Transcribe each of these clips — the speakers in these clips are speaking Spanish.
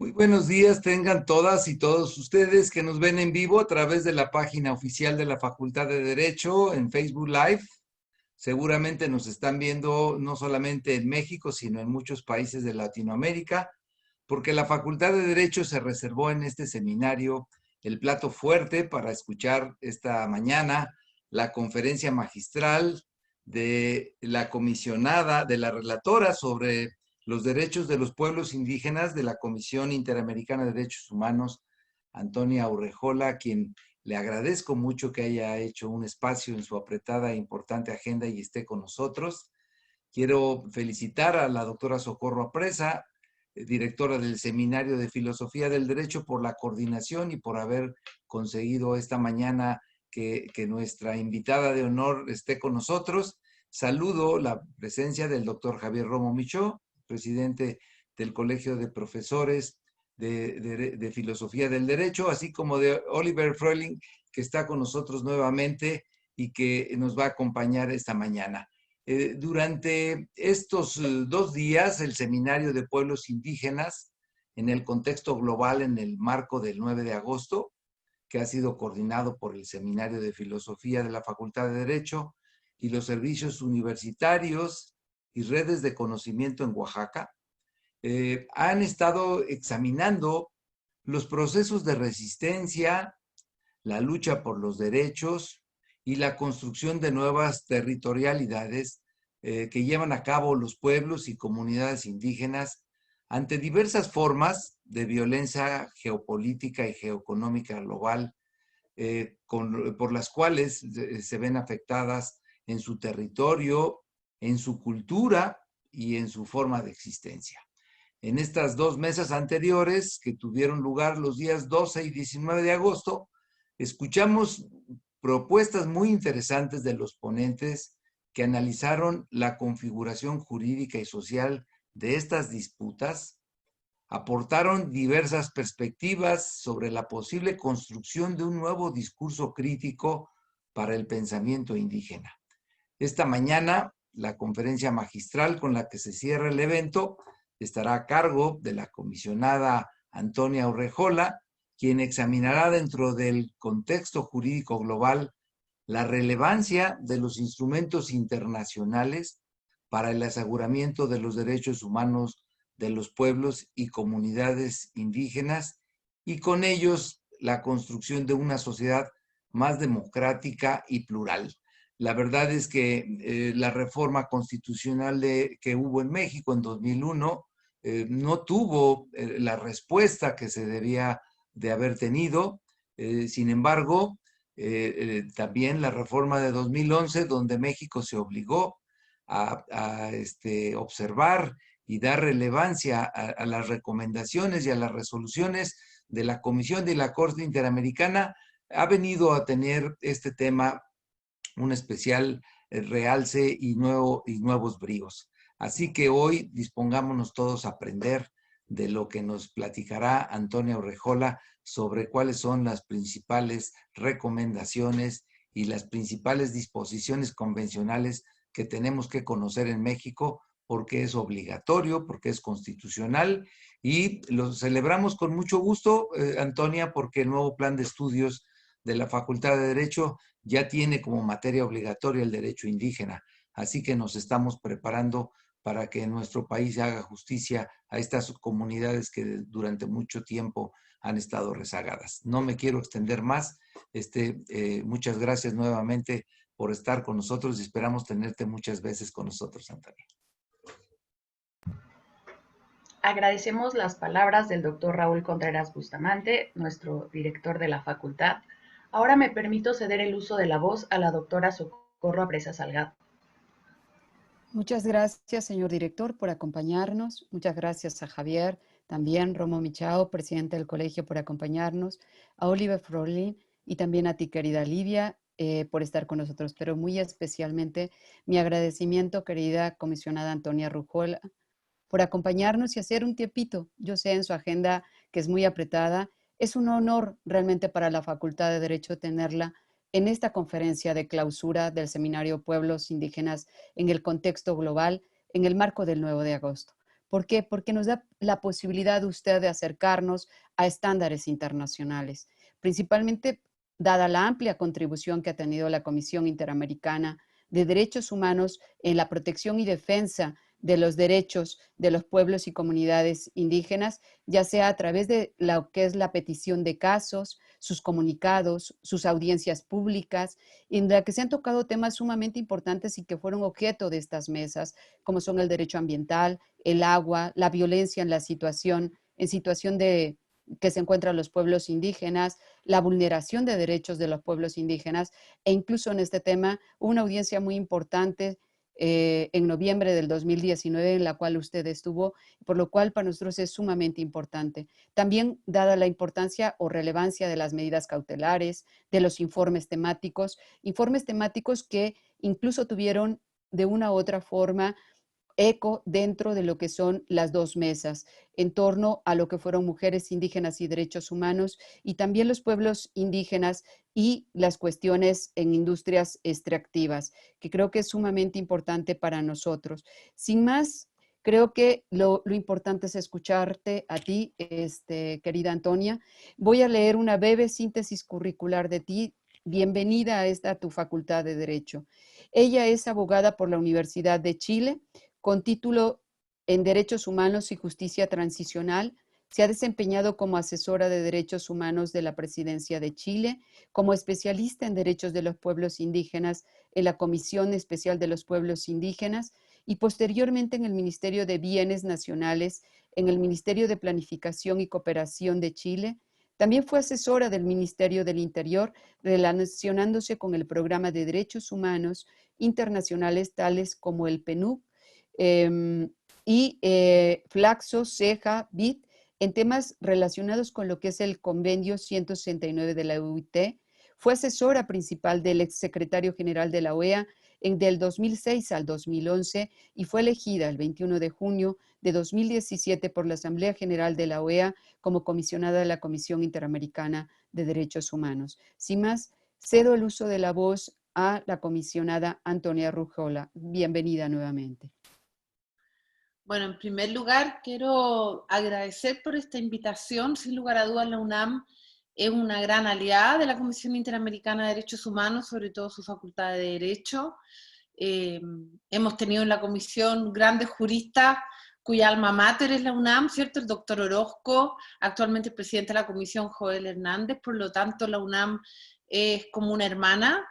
Muy buenos días, tengan todas y todos ustedes que nos ven en vivo a través de la página oficial de la Facultad de Derecho en Facebook Live. Seguramente nos están viendo no solamente en México, sino en muchos países de Latinoamérica, porque la Facultad de Derecho se reservó en este seminario el plato fuerte para escuchar esta mañana la conferencia magistral de la comisionada, de la relatora sobre los derechos de los pueblos indígenas de la Comisión Interamericana de Derechos Humanos, Antonia Urrejola, a quien le agradezco mucho que haya hecho un espacio en su apretada e importante agenda y esté con nosotros. Quiero felicitar a la doctora Socorro Apresa, directora del Seminario de Filosofía del Derecho, por la coordinación y por haber conseguido esta mañana que nuestra invitada de honor esté con nosotros. Saludo la presencia del doctor Javier Romo Michó, presidente del Colegio de Profesores de Filosofía del Derecho, así como de Oliver Fröhling, que está con nosotros nuevamente y que nos va a acompañar esta mañana. Durante estos 2 días, el Seminario de Pueblos Indígenas, en el contexto global, en el marco del 9 de agosto, que ha sido coordinado por el Seminario de Filosofía de la Facultad de Derecho y los servicios universitarios y redes de conocimiento en Oaxaca, han estado examinando los procesos de resistencia, la lucha por los derechos y la construcción de nuevas territorialidades que llevan a cabo los pueblos y comunidades indígenas ante diversas formas de violencia geopolítica y geoeconómica global, por las cuales se ven afectadas en su territorio, en su cultura y en su forma de existencia. En estas 2 mesas anteriores, que tuvieron lugar los días 12 y 19 de agosto, escuchamos propuestas muy interesantes de los ponentes que analizaron la configuración jurídica y social de estas disputas, aportaron diversas perspectivas sobre la posible construcción de un nuevo discurso crítico para el pensamiento indígena. Esta mañana, la conferencia magistral con la que se cierra el evento estará a cargo de la comisionada Antonia Urrejola, quien examinará dentro del contexto jurídico global la relevancia de los instrumentos internacionales para el aseguramiento de los derechos humanos de los pueblos y comunidades indígenas y con ellos la construcción de una sociedad más democrática y plural. La verdad es que la reforma constitucional que hubo en México en 2001 no tuvo la respuesta que se debía de haber tenido. Sin embargo, también la reforma de 2011, donde México se obligó a observar y dar relevancia a las recomendaciones y a las resoluciones de la Comisión de la Corte Interamericana, ha venido a tener este tema un especial realce y nuevos bríos. Así que hoy dispongámonos todos a aprender de lo que nos platicará Antonia Urrejola sobre cuáles son las principales recomendaciones y las principales disposiciones convencionales que tenemos que conocer en México, porque es obligatorio, porque es constitucional, y lo celebramos con mucho gusto, Antonia, porque el nuevo plan de estudios de la Facultad de Derecho ya tiene como materia obligatoria el derecho indígena. Así que nos estamos preparando para que en nuestro país se haga justicia a estas comunidades que durante mucho tiempo han estado rezagadas. No me quiero extender más. Muchas gracias nuevamente por estar con nosotros y esperamos tenerte muchas veces con nosotros, Antonio. Agradecemos las palabras del doctor Raúl Contreras Bustamante, nuestro director de la facultad. Ahora me permito ceder el uso de la voz a la doctora Socorro Apresa Salgado. Muchas gracias, señor director, por acompañarnos. Muchas gracias a Javier, también Romo Michao, presidente del colegio, por acompañarnos, a Oliver Fröhling y también a ti, querida Livia, por estar con nosotros. Pero muy especialmente mi agradecimiento, querida comisionada Antonia Urrejola, por acompañarnos y hacer un tiempito. Yo sé en su agenda que es muy apretada. Es un honor realmente para la Facultad de Derecho tenerla en esta conferencia de clausura del Seminario Pueblos Indígenas en el contexto global, en el marco del 9 de agosto. ¿Por qué? Porque nos da la posibilidad de usted de acercarnos a estándares internacionales, principalmente dada la amplia contribución que ha tenido la Comisión Interamericana de Derechos Humanos en la protección y defensa de los derechos de los pueblos y comunidades indígenas, ya sea a través de lo que es la petición de casos, sus comunicados, sus audiencias públicas, en la que se han tocado temas sumamente importantes y que fueron objeto de estas mesas, como son el derecho ambiental, el agua, la violencia en situación de que se encuentran los pueblos indígenas, la vulneración de derechos de los pueblos indígenas, e incluso en este tema una audiencia muy importante en noviembre del 2019 en la cual usted estuvo, por lo cual para nosotros es sumamente importante. También dada la importancia o relevancia de las medidas cautelares, de los informes temáticos que incluso tuvieron de una u otra forma eco dentro de lo que son las dos mesas, en torno a lo que fueron mujeres indígenas y derechos humanos, y también los pueblos indígenas y las cuestiones en industrias extractivas, que creo que es sumamente importante para nosotros. Sin más, creo que lo importante es escucharte a ti, querida Antonia. Voy a leer una breve síntesis curricular de ti. Bienvenida a esta tu Facultad de Derecho. Ella es abogada por la Universidad de Chile, con título en Derechos Humanos y Justicia Transicional. Se ha desempeñado como asesora de derechos humanos de la Presidencia de Chile, como especialista en derechos de los pueblos indígenas en la Comisión Especial de los Pueblos Indígenas y posteriormente en el Ministerio de Bienes Nacionales, en el Ministerio de Planificación y Cooperación de Chile. También fue asesora del Ministerio del Interior, relacionándose con el Programa de Derechos Humanos internacionales tales como el PNUD, Flaxo, Ceja, BID, en temas relacionados con lo que es el Convenio 169 de la OIT. Fue asesora principal del exsecretario general de la OEA del 2006 al 2011 y fue elegida el 21 de junio de 2017 por la Asamblea General de la OEA como comisionada de la Comisión Interamericana de Derechos Humanos. Sin más, cedo el uso de la voz a la comisionada Antonia Rujola. Bienvenida nuevamente. Bueno, en primer lugar, quiero agradecer por esta invitación. Sin lugar a dudas, la UNAM es una gran aliada de la Comisión Interamericana de Derechos Humanos, sobre todo su Facultad de Derecho. Hemos tenido en la comisión grandes juristas cuya alma mater es la UNAM, ¿cierto? El doctor Orozco, actualmente presidente de la comisión, Joel Hernández. Por lo tanto, la UNAM es como una hermana.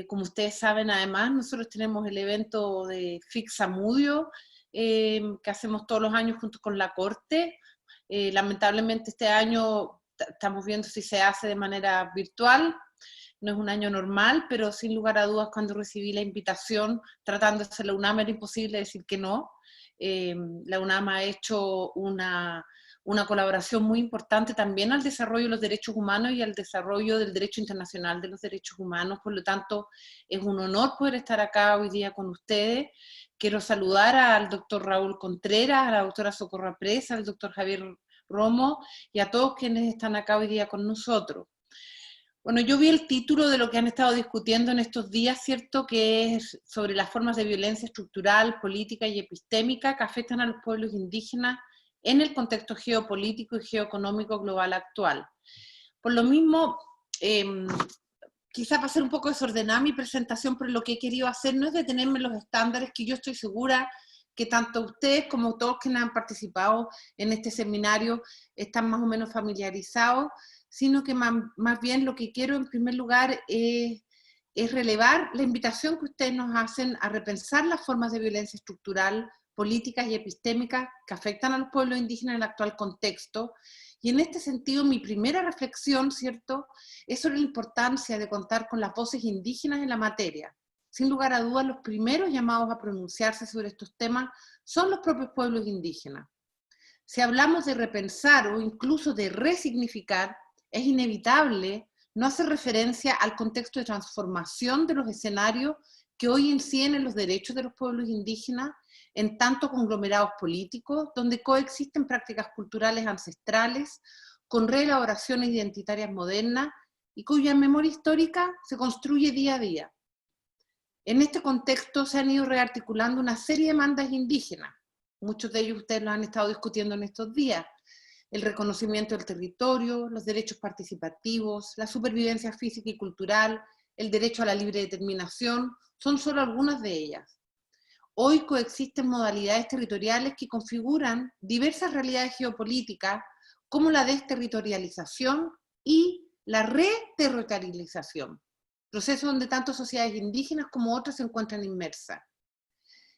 Como ustedes saben, además, nosotros tenemos el evento de Fixamudio, que hacemos todos los años junto con la Corte. Lamentablemente este año estamos viendo si se hace de manera virtual. No es un año normal, pero sin lugar a dudas cuando recibí la invitación, tratándose de la UNAM, era imposible decir que no. La UNAM ha hecho una colaboración muy importante también al desarrollo de los derechos humanos y al desarrollo del derecho internacional de los derechos humanos. Por lo tanto, es un honor poder estar acá hoy día con ustedes. Quiero saludar al doctor Raúl Contreras, a la doctora Socorro Presa, al doctor Javier Romo y a todos quienes están acá hoy día con nosotros. Bueno, yo vi el título de lo que han estado discutiendo en estos días, ¿cierto?, que es sobre las formas de violencia estructural, política y epistémica que afectan a los pueblos indígenas en el contexto geopolítico y geoeconómico global actual. Por lo mismo, quizá va a ser un poco desordenada mi presentación, pero lo que he querido hacer no es detenerme en los estándares que yo estoy segura que tanto ustedes como todos quienes han participado en este seminario están más o menos familiarizados, sino que más bien lo que quiero en primer lugar es relevar la invitación que ustedes nos hacen a repensar las formas de violencia estructural, políticas y epistémicas que afectan a los pueblos indígenas en el actual contexto. Y en este sentido, mi primera reflexión, ¿cierto?, es sobre la importancia de contar con las voces indígenas en la materia. Sin lugar a dudas, los primeros llamados a pronunciarse sobre estos temas son los propios pueblos indígenas. Si hablamos de repensar o incluso de resignificar, es inevitable no hacer referencia al contexto de transformación de los escenarios que hoy inciden los derechos de los pueblos indígenas en tanto conglomerados políticos, donde coexisten prácticas culturales ancestrales con reelaboraciones identitarias modernas y cuya memoria histórica se construye día a día. En este contexto se han ido rearticulando una serie de demandas indígenas, muchos de ellos ustedes los han estado discutiendo en estos días. El reconocimiento del territorio, los derechos participativos, la supervivencia física y cultural, el derecho a la libre determinación, son solo algunas de ellas. Hoy coexisten modalidades territoriales que configuran diversas realidades geopolíticas, como la desterritorialización y la reterritorialización, proceso donde tanto sociedades indígenas como otras se encuentran inmersas.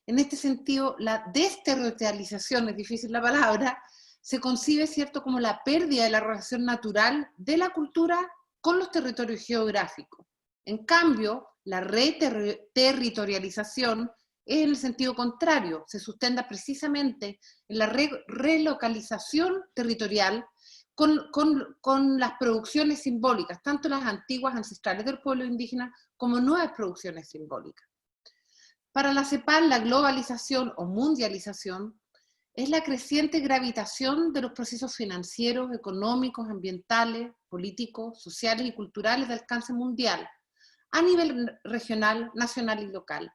En este sentido, la desterritorialización, es difícil la palabra, se concibe, ¿cierto?, como la pérdida de la relación natural de la cultura con los territorios geográficos. En cambio, la reterritorialización es en el sentido contrario, se sustenta precisamente en la relocalización territorial con las producciones simbólicas, tanto las antiguas ancestrales del pueblo indígena como nuevas producciones simbólicas. Para la CEPAL, la globalización o mundialización es la creciente gravitación de los procesos financieros, económicos, ambientales, políticos, sociales y culturales de alcance mundial, a nivel regional, nacional y local.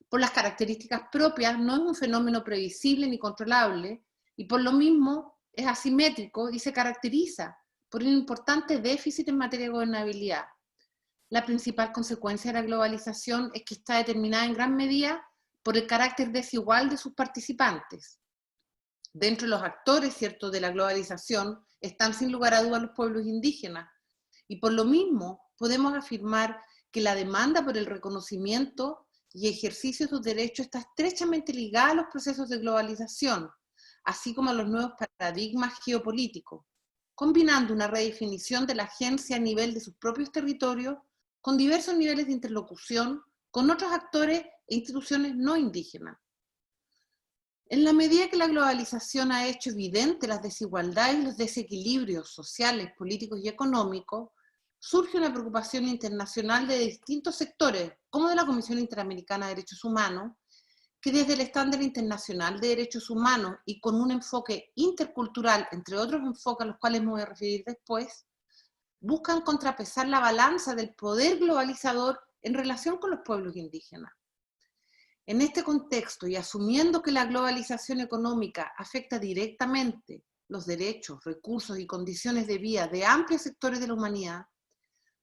Por las características propias, no es un fenómeno previsible ni controlable, y por lo mismo es asimétrico y se caracteriza por un importante déficit en materia de gobernabilidad. La principal consecuencia de la globalización es que está determinada en gran medida por el carácter desigual de sus participantes. Dentro de los actores, ¿cierto?, de la globalización están sin lugar a dudas los pueblos indígenas, y por lo mismo podemos afirmar que la demanda por el reconocimiento y ejercicio de sus derechos está estrechamente ligada a los procesos de globalización, así como a los nuevos paradigmas geopolíticos, combinando una redefinición de la agencia a nivel de sus propios territorios con diversos niveles de interlocución con otros actores e instituciones no indígenas. En la medida que la globalización ha hecho evidente las desigualdades y los desequilibrios sociales, políticos y económicos, surge una preocupación internacional de distintos sectores, como de la Comisión Interamericana de Derechos Humanos, que desde el estándar internacional de derechos humanos y con un enfoque intercultural, entre otros enfoques a los cuales me voy a referir después, buscan contrapesar la balanza del poder globalizador en relación con los pueblos indígenas. En este contexto, y asumiendo que la globalización económica afecta directamente los derechos, recursos y condiciones de vida de amplios sectores de la humanidad,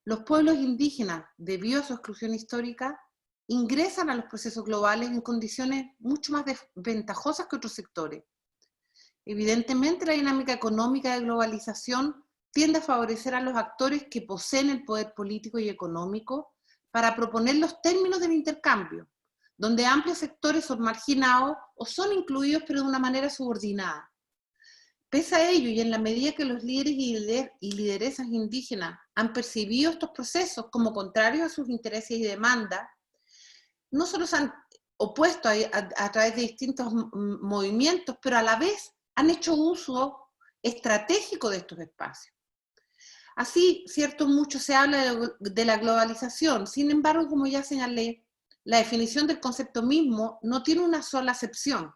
los pueblos indígenas, debido a su exclusión histórica, ingresan a los procesos globales en condiciones mucho más desventajosas que otros sectores. Evidentemente, la dinámica económica de globalización tiende a favorecer a los actores que poseen el poder político y económico para proponer los términos del intercambio, donde amplios sectores son marginados o son incluidos pero de una manera subordinada. Pese a ello, y en la medida que los líderes y lideresas indígenas han percibido estos procesos como contrarios a sus intereses y demandas, no solo se han opuesto a través de distintos movimientos, pero a la vez han hecho uso estratégico de estos espacios. Así, cierto, mucho se habla de la globalización, sin embargo, como ya señalé, la definición del concepto mismo no tiene una sola acepción.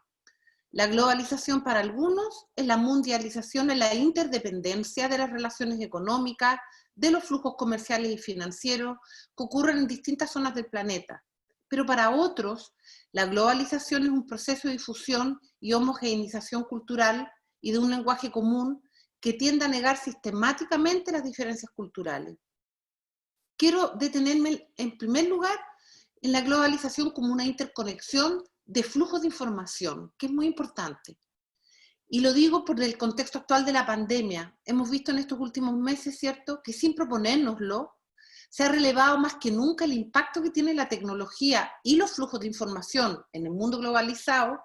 La globalización para algunos es la mundialización en la interdependencia de las relaciones económicas, de los flujos comerciales y financieros que ocurren en distintas zonas del planeta. Pero para otros, la globalización es un proceso de difusión y homogeneización cultural y de un lenguaje común que tiende a negar sistemáticamente las diferencias culturales. Quiero detenerme en primer lugar en la globalización como una interconexión de flujos de información, que es muy importante. Y lo digo por el contexto actual de la pandemia. Hemos visto en estos últimos meses, ¿cierto?, que sin proponérnoslo, se ha relevado más que nunca el impacto que tiene la tecnología y los flujos de información en el mundo globalizado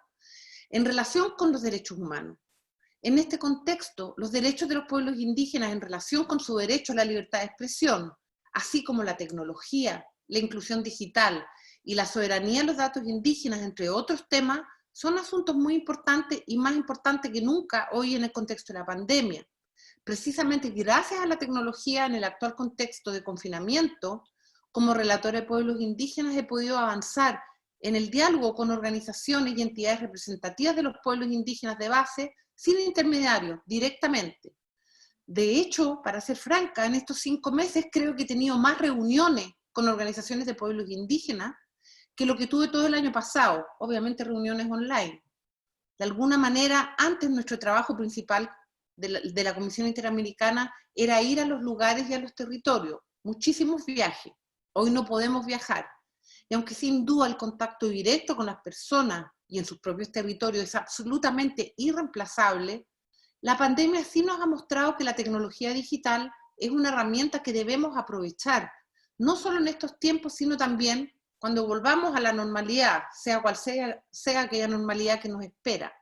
en relación con los derechos humanos. En este contexto, los derechos de los pueblos indígenas en relación con su derecho a la libertad de expresión, así como la tecnología, la inclusión digital y la soberanía de los datos indígenas, entre otros temas, son asuntos muy importantes y más importantes que nunca hoy en el contexto de la pandemia. Precisamente gracias a la tecnología en el actual contexto de confinamiento, como relatora de pueblos indígenas he podido avanzar en el diálogo con organizaciones y entidades representativas de los pueblos indígenas de base, sin intermediarios, directamente. De hecho, para ser franca, en estos 5 meses creo que he tenido más reuniones con organizaciones de pueblos indígenas que lo que tuve todo el año pasado, obviamente reuniones online. De alguna manera, antes nuestro trabajo principal de la Comisión Interamericana era ir a los lugares y a los territorios, muchísimos viajes. Hoy no podemos viajar. Y aunque sin duda el contacto directo con las personas y en sus propios territorios es absolutamente irreemplazable, la pandemia sí nos ha mostrado que la tecnología digital es una herramienta que debemos aprovechar, no solo en estos tiempos, sino también cuando volvamos a la normalidad, sea cual sea aquella normalidad que nos espera.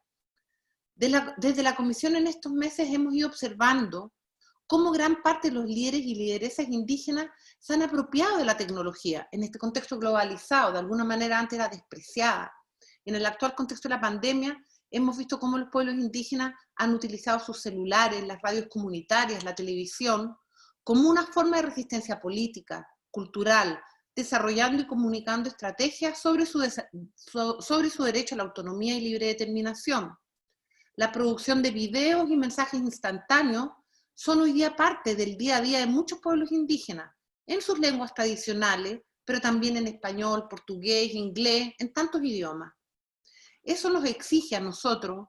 Desde la Comisión en estos meses hemos ido observando cómo gran parte de los líderes y lideresas indígenas se han apropiado de la tecnología en este contexto globalizado, de alguna manera antes era despreciada. En el actual contexto de la pandemia, hemos visto cómo los pueblos indígenas han utilizado sus celulares, las radios comunitarias, la televisión, como una forma de resistencia política, cultural, desarrollando y comunicando estrategias sobre su derecho a la autonomía y libre determinación. La producción de videos y mensajes instantáneos son hoy día parte del día a día de muchos pueblos indígenas, en sus lenguas tradicionales, pero también en español, portugués, inglés, en tantos idiomas. Eso nos exige a nosotros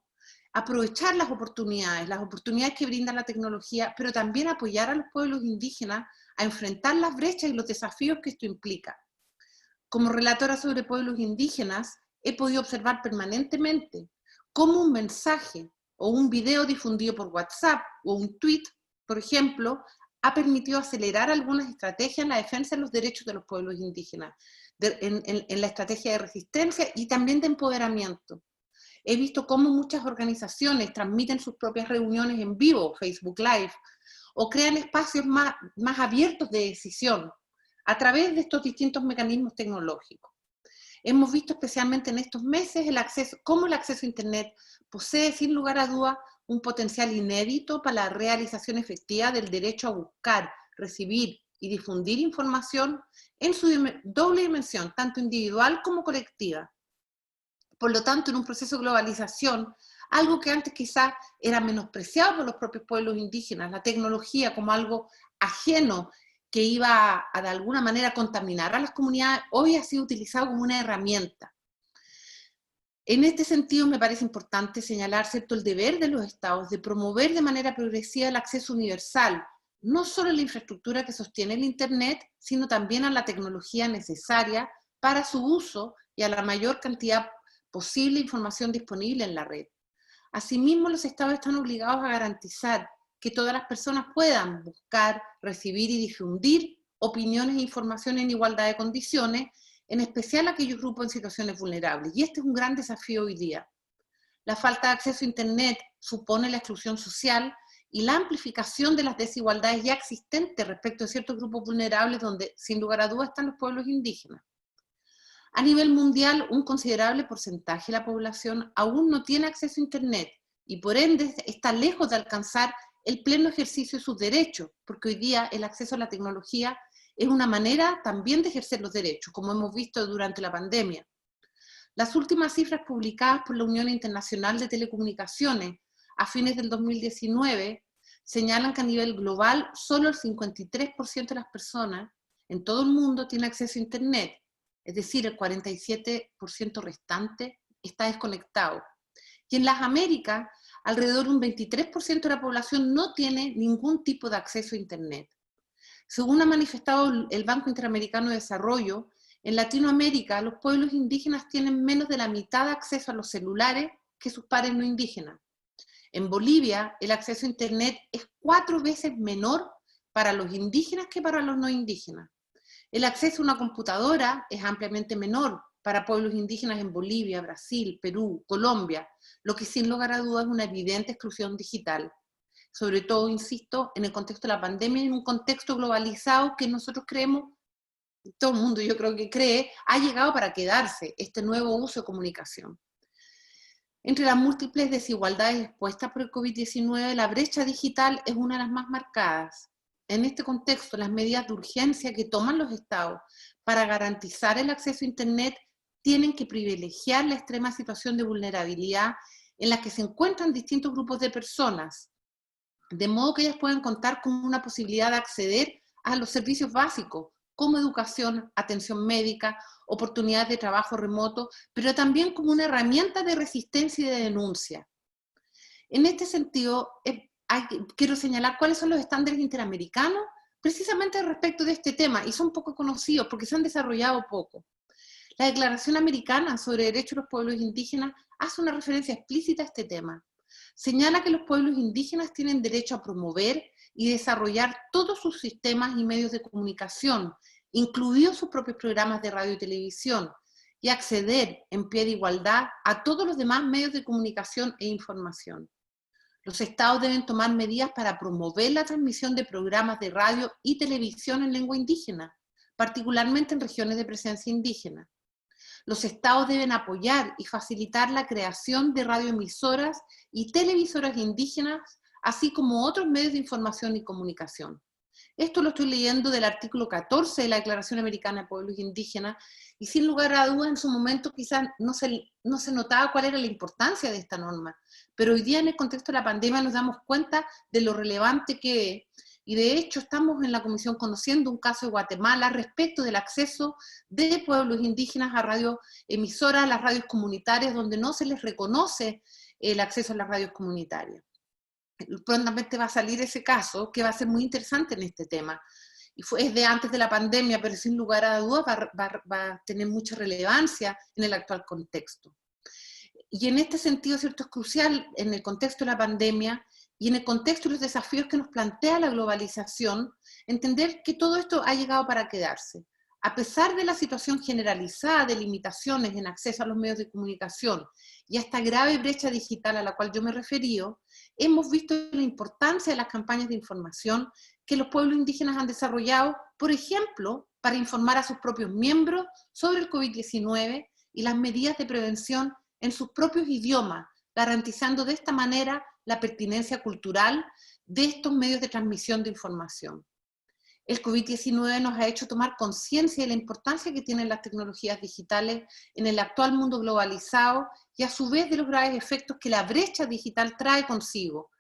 aprovechar las oportunidades que brinda la tecnología, pero también apoyar a los pueblos indígenas a enfrentar las brechas y los desafíos que esto implica. Como relatora sobre pueblos indígenas, he podido observar permanentemente cómo un mensaje o un video difundido por WhatsApp o un tweet, por ejemplo, ha permitido acelerar algunas estrategias en la defensa de los derechos de los pueblos indígenas, en la estrategia de resistencia y también de empoderamiento. He visto cómo muchas organizaciones transmiten sus propias reuniones en vivo, Facebook Live, o crean espacios más abiertos de decisión a través de estos distintos mecanismos tecnológicos. Hemos visto especialmente en estos meses cómo el acceso a Internet posee sin lugar a dudas un potencial inédito para la realización efectiva del derecho a buscar, recibir y difundir información en su doble dimensión, tanto individual como colectiva. Por lo tanto, en un proceso de globalización, algo que antes quizás era menospreciado por los propios pueblos indígenas, la tecnología como algo ajeno que iba a de alguna manera contaminar a las comunidades, hoy ha sido utilizado como una herramienta. En este sentido me parece importante señalar, ¿cierto?, el deber de los estados de promover de manera progresiva el acceso universal, no solo a la infraestructura que sostiene el Internet, sino también a la tecnología necesaria para su uso y a la mayor cantidad posible de información disponible en la red. Asimismo, los estados están obligados a garantizar que todas las personas puedan buscar, recibir y difundir opiniones e información en igualdad de condiciones, en especial aquellos grupos en situaciones vulnerables. Y este es un gran desafío hoy día. La falta de acceso a Internet supone la exclusión social y la amplificación de las desigualdades ya existentes respecto a ciertos grupos vulnerables donde, sin lugar a dudas, están los pueblos indígenas. A nivel mundial, un considerable porcentaje de la población aún no tiene acceso a Internet y por ende está lejos de alcanzar el pleno ejercicio de sus derechos, porque hoy día el acceso a la tecnología es una manera también de ejercer los derechos, como hemos visto durante la pandemia. Las últimas cifras publicadas por la Unión Internacional de Telecomunicaciones a fines del 2019 señalan que a nivel global solo el 53% de las personas en todo el mundo tiene acceso a Internet, es decir, el 47% restante está desconectado. Y en las Américas, alrededor de un 23% de la población no tiene ningún tipo de acceso a Internet. Según ha manifestado el Banco Interamericano de Desarrollo, en Latinoamérica los pueblos indígenas tienen menos de la mitad de acceso a los celulares que sus pares no indígenas. En Bolivia, el acceso a Internet es 4 veces menor para los indígenas que para los no indígenas. El acceso a una computadora es ampliamente menor para pueblos indígenas en Bolivia, Brasil, Perú, Colombia, lo que sin lugar a dudas es una evidente exclusión digital. Sobre todo, insisto, en el contexto de la pandemia, en un contexto globalizado que nosotros creemos, todo el mundo yo creo que cree, ha llegado para quedarse este nuevo uso de comunicación. Entre las múltiples desigualdades expuestas por el COVID-19, la brecha digital es una de las más marcadas. En este contexto, las medidas de urgencia que toman los estados para garantizar el acceso a Internet tienen que privilegiar la extrema situación de vulnerabilidad en la que se encuentran distintos grupos de personas, de modo que ellas puedan contar con una posibilidad de acceder a los servicios básicos, como educación, atención médica, oportunidades de trabajo remoto, pero también como una herramienta de resistencia y de denuncia. En este sentido, quiero señalar cuáles son los estándares interamericanos precisamente respecto de este tema, y son poco conocidos porque se han desarrollado poco. La Declaración Americana sobre Derechos de los Pueblos Indígenas hace una referencia explícita a este tema. Señala que los pueblos indígenas tienen derecho a promover y desarrollar todos sus sistemas y medios de comunicación, incluidos sus propios programas de radio y televisión, y acceder en pie de igualdad a todos los demás medios de comunicación e información. Los estados deben tomar medidas para promover la transmisión de programas de radio y televisión en lengua indígena, particularmente en regiones de presencia indígena. Los estados deben apoyar y facilitar la creación de radioemisoras y televisoras indígenas, así como otros medios de información y comunicación. Esto lo estoy leyendo del artículo 14 de la Declaración Americana de Pueblos Indígenas, y sin lugar a dudas en su momento quizás no se notaba cuál era la importancia de esta norma, pero hoy día en el contexto de la pandemia nos damos cuenta de lo relevante que es, y de hecho estamos en la comisión conociendo un caso de Guatemala respecto del acceso de pueblos indígenas a radioemisoras, a las radios comunitarias, donde no se les reconoce el acceso a las radios comunitarias. Prontamente va a salir ese caso, que va a ser muy interesante en este tema. Y es de antes de la pandemia, pero sin lugar a dudas va a tener mucha relevancia en el actual contexto. Y en este sentido, ¿cierto?, es crucial en el contexto de la pandemia y en el contexto de los desafíos que nos plantea la globalización, entender que todo esto ha llegado para quedarse. A pesar de la situación generalizada de limitaciones en acceso a los medios de comunicación y a esta grave brecha digital a la cual yo me he referido, hemos visto la importancia de las campañas de información que los pueblos indígenas han desarrollado, por ejemplo, para informar a sus propios miembros sobre el COVID-19 y las medidas de prevención en sus propios idiomas, garantizando de esta manera la pertinencia cultural de estos medios de transmisión de información. El COVID-19 nos ha hecho tomar conciencia de la importancia que tienen las tecnologías digitales en el actual mundo globalizado y a su vez de los graves efectos que la brecha digital trae consigo,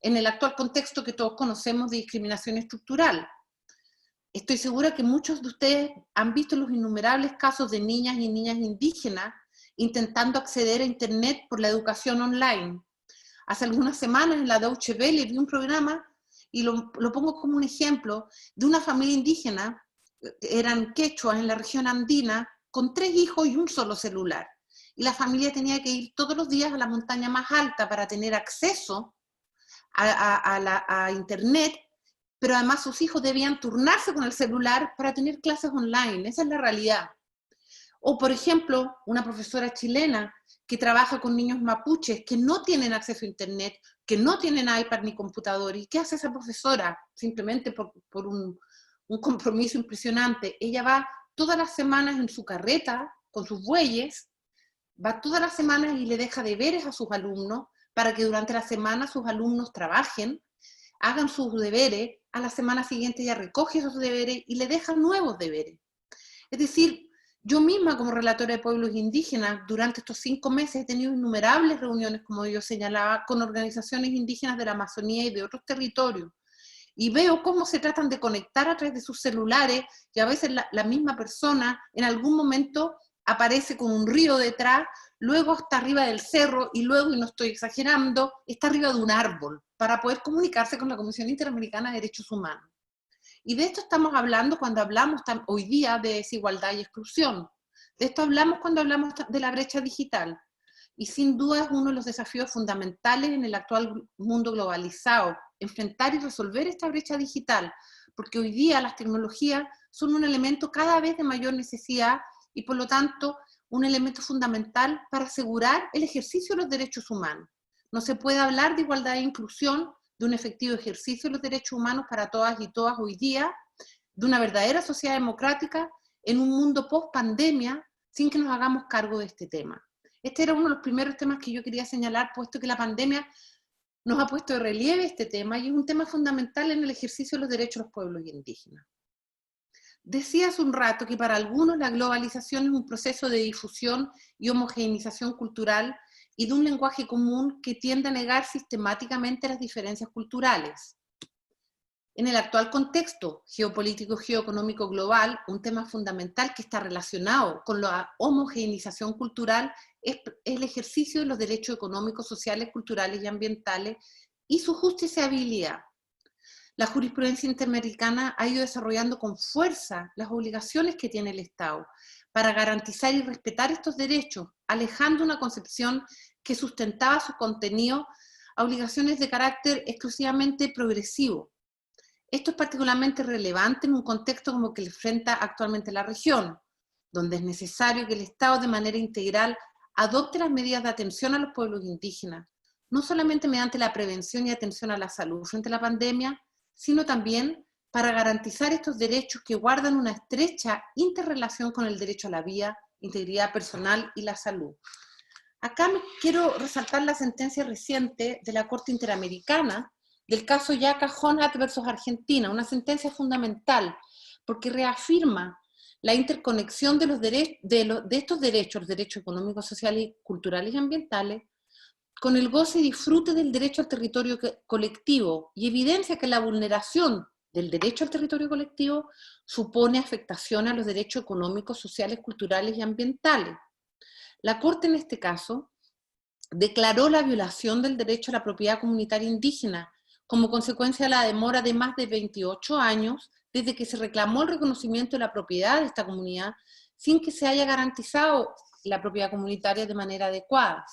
en el actual contexto que todos conocemos de discriminación estructural. Estoy segura que muchos de ustedes han visto los innumerables casos de niñas y niñas indígenas intentando acceder a Internet por la educación online. Hace algunas semanas en la Deutsche Welle vi un programa, y lo pongo como un ejemplo, de una familia indígena, eran quechuas en la región andina, con 3 hijos y un solo celular. Y la familia tenía que ir todos los días a la montaña más alta para tener acceso a Internet, pero además sus hijos debían turnarse con el celular para tener clases online. Esa es la realidad. O, por ejemplo, una profesora chilena que trabaja con niños mapuches que no tienen acceso a Internet, que no tienen iPad ni computador. ¿Y qué hace esa profesora? Simplemente por un compromiso impresionante. Ella va todas las semanas en su carreta, con sus bueyes, va todas las semanas y le deja deberes a sus alumnos para que durante la semana sus alumnos trabajen, hagan sus deberes, a la semana siguiente ella recoge esos deberes y le deja nuevos deberes. Es decir, yo misma como relatora de pueblos indígenas, durante estos 5 meses he tenido innumerables reuniones, como yo señalaba, con organizaciones indígenas de la Amazonía y de otros territorios. Y veo cómo se tratan de conectar a través de sus celulares, y a veces la misma persona en algún momento aparece con un río detrás, luego está arriba del cerro, y luego, y no estoy exagerando, está arriba de un árbol, para poder comunicarse con la Comisión Interamericana de Derechos Humanos. Y de esto estamos hablando cuando hablamos hoy día de desigualdad y exclusión. De esto hablamos cuando hablamos de la brecha digital. Y sin duda es uno de los desafíos fundamentales en el actual mundo globalizado, enfrentar y resolver esta brecha digital, porque hoy día las tecnologías son un elemento cada vez de mayor necesidad y por lo tanto un elemento fundamental para asegurar el ejercicio de los derechos humanos. No se puede hablar de igualdad e inclusión, de un efectivo ejercicio de los derechos humanos para todas y todas hoy día, de una verdadera sociedad democrática en un mundo post-pandemia, sin que nos hagamos cargo de este tema. Este era uno de los primeros temas que yo quería señalar, puesto que la pandemia nos ha puesto de relieve este tema, y es un tema fundamental en el ejercicio de los derechos de los pueblos indígenas. Decía hace un rato que para algunos la globalización es un proceso de difusión y homogeneización cultural y de un lenguaje común que tiende a negar sistemáticamente las diferencias culturales. En el actual contexto geopolítico geoeconómico global, un tema fundamental que está relacionado con la homogeneización cultural es el ejercicio de los derechos económicos, sociales, culturales y ambientales y su justiciabilidad. La jurisprudencia interamericana ha ido desarrollando con fuerza las obligaciones que tiene el Estado para garantizar y respetar estos derechos, alejando una concepción que sustentaba su contenido a obligaciones de carácter exclusivamente progresivo. Esto es particularmente relevante en un contexto como que enfrenta actualmente la región, donde es necesario que el Estado de manera integral adopte las medidas de atención a los pueblos indígenas, no solamente mediante la prevención y atención a la salud frente a la pandemia, sino también para garantizar estos derechos que guardan una estrecha interrelación con el derecho a la vida, integridad personal y la salud. Acá quiero resaltar la sentencia reciente de la Corte Interamericana del caso Yaca Honat versus Argentina, una sentencia fundamental, porque reafirma la interconexión de, estos derechos, los derechos económicos, sociales, culturales y ambientales, con el goce y disfrute del derecho al territorio colectivo, y evidencia que la vulneración del derecho al territorio colectivo supone afectación a los derechos económicos, sociales, culturales y ambientales. La Corte en este caso declaró la violación del derecho a la propiedad comunitaria indígena como consecuencia de la demora de más de 28 años desde que se reclamó el reconocimiento de la propiedad de esta comunidad sin que se haya garantizado la propiedad comunitaria de manera adecuada.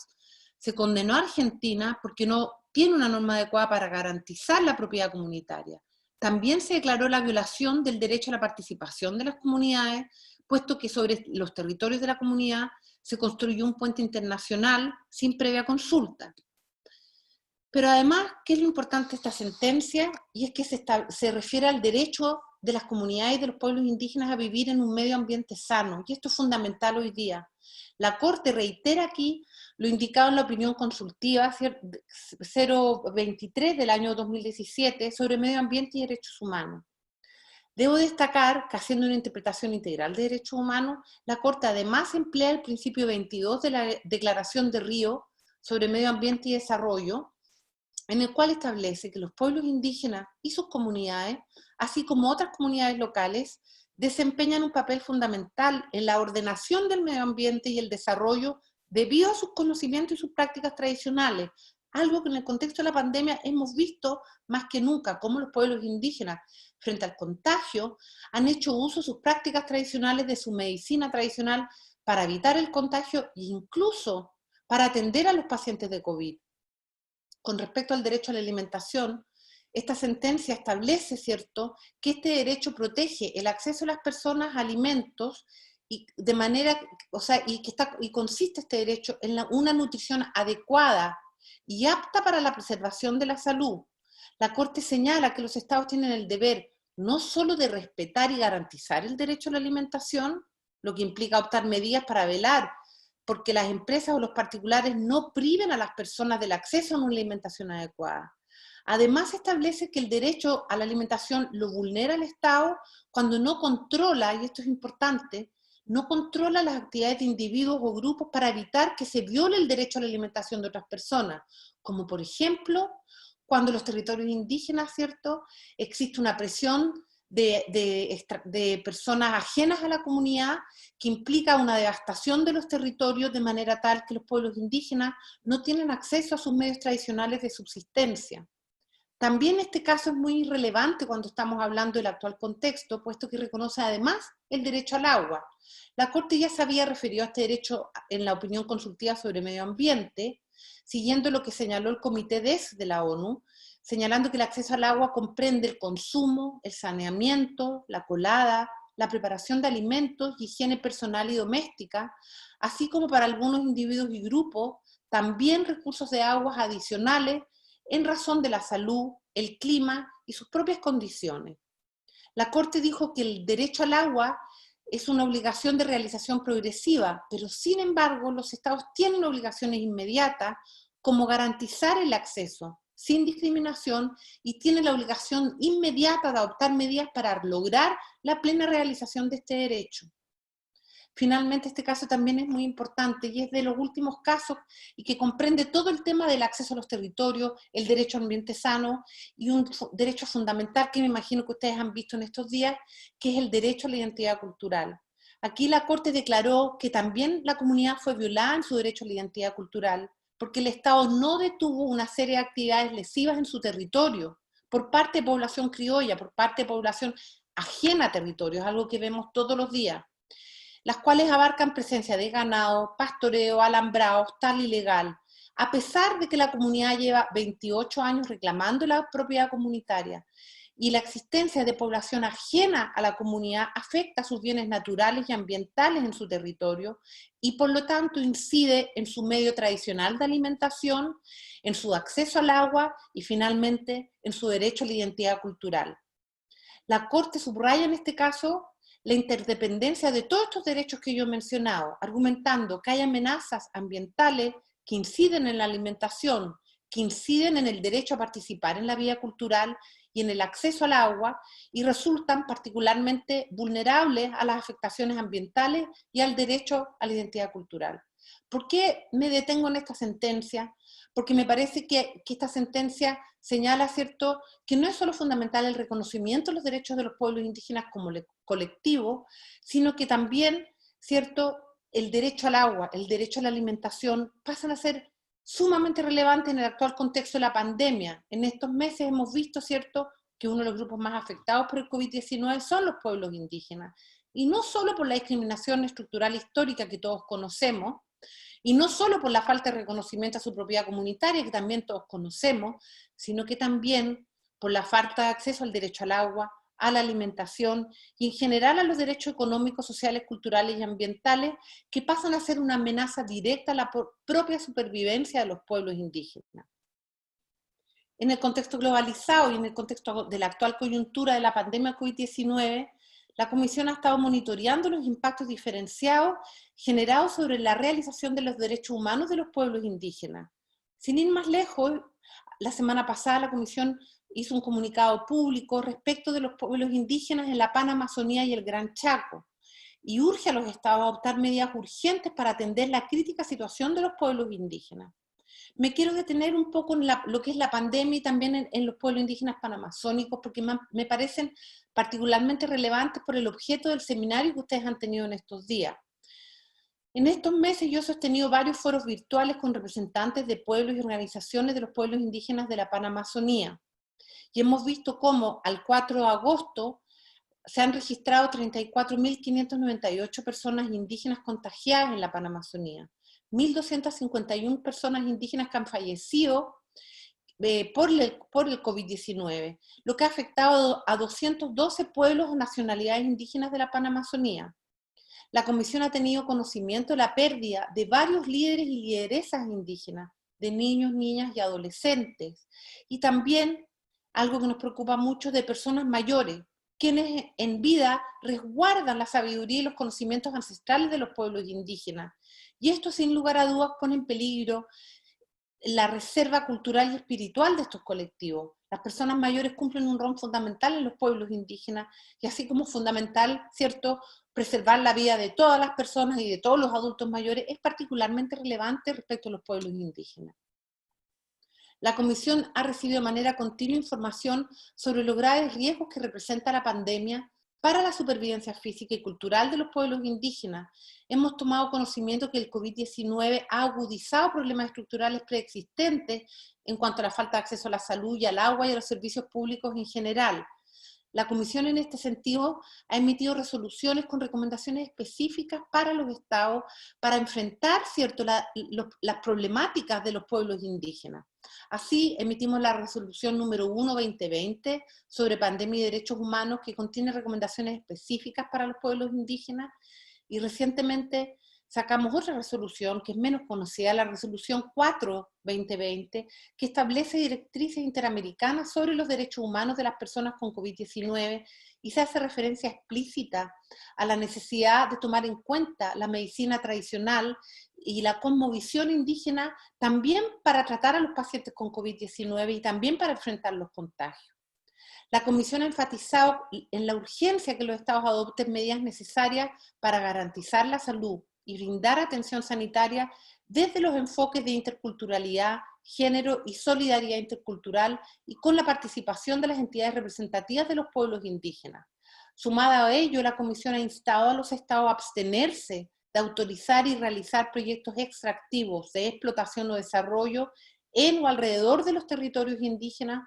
Se condenó a Argentina porque no tiene una norma adecuada para garantizar la propiedad comunitaria. También se declaró la violación del derecho a la participación de las comunidades, puesto que sobre los territorios de la comunidad se construyó un puente internacional sin previa consulta. Pero además, ¿qué es lo importante de esta sentencia? Y es que se refiere al derecho de las comunidades y de los pueblos indígenas a vivir en un medio ambiente sano, y esto es fundamental hoy día. La Corte reitera aquí lo indicado en la opinión consultiva 023 del año 2017 sobre medio ambiente y derechos humanos. Debo destacar que, haciendo una interpretación integral de derechos humanos, la Corte además emplea el principio 22 de la Declaración de Río sobre medio ambiente y desarrollo, en el cual establece que los pueblos indígenas y sus comunidades, así como otras comunidades locales, desempeñan un papel fundamental en la ordenación del medio ambiente y el desarrollo debido a sus conocimientos y sus prácticas tradicionales, algo que en el contexto de la pandemia hemos visto más que nunca, cómo los pueblos indígenas, frente al contagio, han hecho uso de sus prácticas tradicionales, de su medicina tradicional, para evitar el contagio e incluso para atender a los pacientes de COVID. Con respecto al derecho a la alimentación, esta sentencia establece, ¿cierto?, que este derecho protege el acceso de las personas a alimentos y de manera, y consiste este derecho en una nutrición adecuada y apta para la preservación de la salud. La Corte señala que los Estados tienen el deber no solo de respetar y garantizar el derecho a la alimentación, lo que implica adoptar medidas para velar porque las empresas o los particulares no priven a las personas del acceso a una alimentación adecuada. Además, establece que el derecho a la alimentación lo vulnera el Estado cuando no controla, y esto es importante, no controla las actividades de individuos o grupos para evitar que se viole el derecho a la alimentación de otras personas, como por ejemplo, cuando en los territorios indígenas, ¿cierto?, existe una presión de personas ajenas a la comunidad que implica una devastación de los territorios de manera tal que los pueblos indígenas no tienen acceso a sus medios tradicionales de subsistencia. También este caso es muy relevante cuando estamos hablando del actual contexto, puesto que reconoce además el derecho al agua. La Corte ya se había referido a este derecho en la opinión consultiva sobre medio ambiente, siguiendo lo que señaló el Comité DES de la ONU, señalando que el acceso al agua comprende el consumo, el saneamiento, la colada, la preparación de alimentos, higiene personal y doméstica, así como para algunos individuos y grupos, también recursos de aguas adicionales en razón de la salud, el clima y sus propias condiciones. La Corte dijo que el derecho al agua es una obligación de realización progresiva, pero sin embargo los Estados tienen obligaciones inmediatas como garantizar el acceso sin discriminación y tienen la obligación inmediata de adoptar medidas para lograr la plena realización de este derecho. finalmente este caso también es muy importante y es de los últimos casos y que comprende todo el tema del acceso a los territorios, el derecho a ambiente sano y un derecho fundamental que me imagino que ustedes han visto en estos días, que es el derecho a la identidad cultural. Aquí la Corte declaró que también la comunidad fue violada en su derecho a la identidad cultural, porque el Estado no detuvo una serie de actividades lesivas en su territorio, por parte de población criolla, por parte de población ajena a territorios, algo que vemos todos los días, las cuales abarcan presencia de ganado, pastoreo, alambrado, hostal ilegal, a pesar de que la comunidad lleva 28 años reclamando la propiedad comunitaria, y la existencia de población ajena a la comunidad afecta sus bienes naturales y ambientales en su territorio y por lo tanto incide en su medio tradicional de alimentación, en su acceso al agua y finalmente en su derecho a la identidad cultural. La Corte subraya en este caso la interdependencia de todos estos derechos que yo he mencionado, argumentando que hay amenazas ambientales que inciden en la alimentación, que inciden en el derecho a participar en la vida cultural y en el acceso al agua, y resultan particularmente vulnerables a las afectaciones ambientales y al derecho a la identidad cultural. ¿Por qué me detengo en esta sentencia? Porque me parece que esta sentencia señala, ¿cierto?, que no es solo fundamental el reconocimiento de los derechos de los pueblos indígenas como colectivo, sino que también, ¿cierto?, el derecho al agua, el derecho a la alimentación pasan a ser sumamente relevantes en el actual contexto de la pandemia. En estos meses hemos visto, ¿cierto?, que uno de los grupos más afectados por el COVID-19 son los pueblos indígenas. Y no solo por la discriminación estructural histórica que todos conocemos, y no solo por la falta de reconocimiento a su propiedad comunitaria, que también todos conocemos, sino que también por la falta de acceso al derecho al agua, a la alimentación y en general a los derechos económicos, sociales, culturales y ambientales que pasan a ser una amenaza directa a la propia supervivencia de los pueblos indígenas. En el contexto globalizado y en el contexto de la actual coyuntura de la pandemia COVID-19, la Comisión ha estado monitoreando los impactos diferenciados generados sobre la realización de los derechos humanos de los pueblos indígenas. Sin ir más lejos, la semana pasada la Comisión hizo un comunicado público respecto de los pueblos indígenas en la Panamazonía y el Gran Chaco, y urge a los estados a adoptar medidas urgentes para atender la crítica situación de los pueblos indígenas. Me quiero detener un poco en lo que es la pandemia y también en los pueblos indígenas panamazónicos, porque me parecen particularmente relevantes por el objeto del seminario que ustedes han tenido en estos días. En estos meses yo he sostenido varios foros virtuales con representantes de pueblos y organizaciones de los pueblos indígenas de la Panamazonía. Y hemos visto cómo al 4 de agosto se han registrado 34.598 personas indígenas contagiadas en la Panamazonía. 1.251 personas indígenas que han fallecido por el COVID-19, lo que ha afectado a 212 pueblos o nacionalidades indígenas de la Panamazonía. La Comisión ha tenido conocimiento de la pérdida de varios líderes y lideresas indígenas, de niños, niñas y adolescentes, y también, algo que nos preocupa mucho, de personas mayores, quienes en vida resguardan la sabiduría y los conocimientos ancestrales de los pueblos indígenas. Y esto, sin lugar a dudas, pone en peligro la reserva cultural y espiritual de estos colectivos. Las personas mayores cumplen un rol fundamental en los pueblos indígenas, y así como fundamental, ¿cierto?, preservar la vida de todas las personas y de todos los adultos mayores, es particularmente relevante respecto a los pueblos indígenas. La Comisión ha recibido de manera continua información sobre los graves riesgos que representa la pandemia para la supervivencia física y cultural de los pueblos indígenas. Hemos tomado conocimiento que el COVID-19 ha agudizado problemas estructurales preexistentes en cuanto a la falta de acceso a la salud y al agua y a los servicios públicos en general. La Comisión en este sentido ha emitido resoluciones con recomendaciones específicas para los estados para enfrentar, ¿cierto?, las problemáticas de los pueblos indígenas. Así, emitimos la resolución número 1/2020 sobre pandemia y derechos humanos, que contiene recomendaciones específicas para los pueblos indígenas, y recientemente sacamos otra resolución que es menos conocida, la resolución 4/2020, que establece directrices interamericanas sobre los derechos humanos de las personas con COVID-19 y se hace referencia explícita a la necesidad de tomar en cuenta la medicina tradicional y la cosmovisión indígena también para tratar a los pacientes con COVID-19 y también para enfrentar los contagios. La Comisión ha enfatizado en la urgencia que los Estados adopten medidas necesarias para garantizar la salud y brindar atención sanitaria desde los enfoques de interculturalidad, género y solidaridad intercultural, y con la participación de las entidades representativas de los pueblos indígenas. Sumada a ello, la Comisión ha instado a los Estados a abstenerse de autorizar y realizar proyectos extractivos de explotación o desarrollo en o alrededor de los territorios indígenas,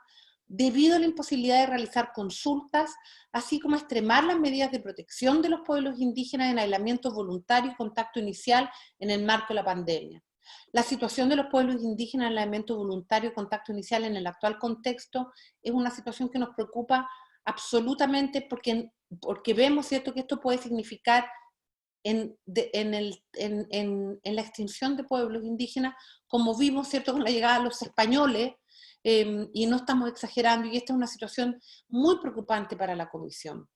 debido a la imposibilidad de realizar consultas, así como a extremar las medidas de protección de los pueblos indígenas en aislamiento voluntario y contacto inicial en el marco de la pandemia. La situación de los pueblos indígenas en aislamiento voluntario y contacto inicial en el actual contexto es una situación que nos preocupa absolutamente, porque vemos, ¿cierto?, que esto puede significar en la extinción de pueblos indígenas, como vimos, ¿cierto?, con la llegada de los españoles, y no estamos exagerando, y esta es una situación muy preocupante para la Comisión.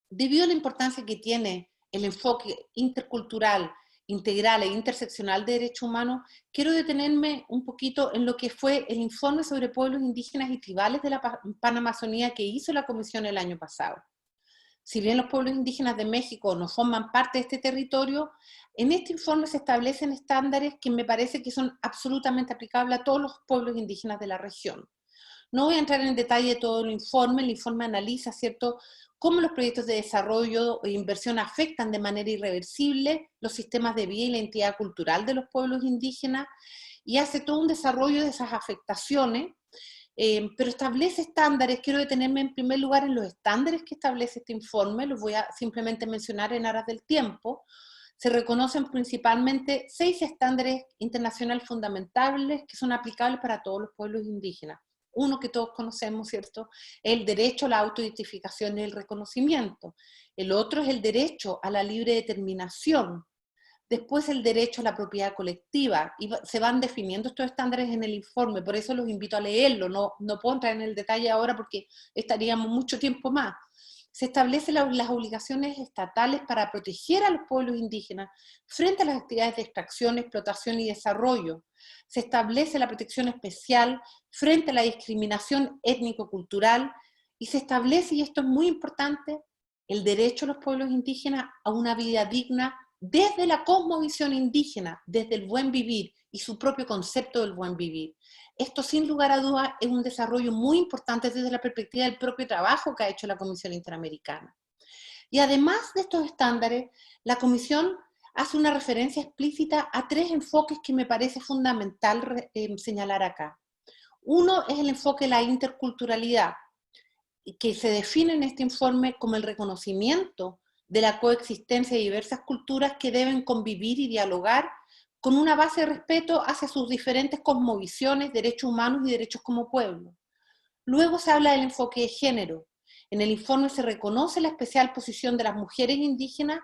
Debido a la importancia que tiene el enfoque intercultural, integral e interseccional de derechos humanos, quiero detenerme un poquito en lo que fue el informe sobre pueblos indígenas y tribales de la Panamazonía que hizo la Comisión el año pasado. Si bien los pueblos indígenas de México no forman parte de este territorio, en este informe se establecen estándares que me parece que son absolutamente aplicables a todos los pueblos indígenas de la región. No voy a entrar en detalle de todo el informe analiza, ¿cierto?, cómo los proyectos de desarrollo e inversión afectan de manera irreversible los sistemas de vida y la identidad cultural de los pueblos indígenas, y hace todo un desarrollo de esas afectaciones, pero establece estándares. Quiero detenerme en primer lugar en los estándares que establece este informe, los voy a simplemente mencionar en aras del tiempo. Se reconocen principalmente 6 estándares internacionales fundamentales que son aplicables para todos los pueblos indígenas. Uno que todos conocemos, ¿cierto?, el derecho a la autoidentificación y el reconocimiento. El otro es el derecho a la libre determinación. Después el derecho a la propiedad colectiva, y se van definiendo estos estándares en el informe, por eso los invito a leerlo, no puedo entrar en el detalle ahora porque estaríamos mucho tiempo más. Se establecen las obligaciones estatales para proteger a los pueblos indígenas frente a las actividades de extracción, explotación y desarrollo. Se establece la protección especial frente a la discriminación étnico-cultural, y se establece, y esto es muy importante, el derecho de los pueblos indígenas a una vida digna desde la cosmovisión indígena, desde el buen vivir y su propio concepto del buen vivir. Esto, sin lugar a dudas, es un desarrollo muy importante desde la perspectiva del propio trabajo que ha hecho la Comisión Interamericana. Y además de estos estándares, la Comisión hace una referencia explícita a 3 enfoques que me parece fundamental señalar acá. Uno es el enfoque de la interculturalidad, que se define en este informe como el reconocimiento de la coexistencia de diversas culturas que deben convivir y dialogar con una base de respeto hacia sus diferentes cosmovisiones, derechos humanos y derechos como pueblo. Luego se habla del enfoque de género. En el informe se reconoce la especial posición de las mujeres indígenas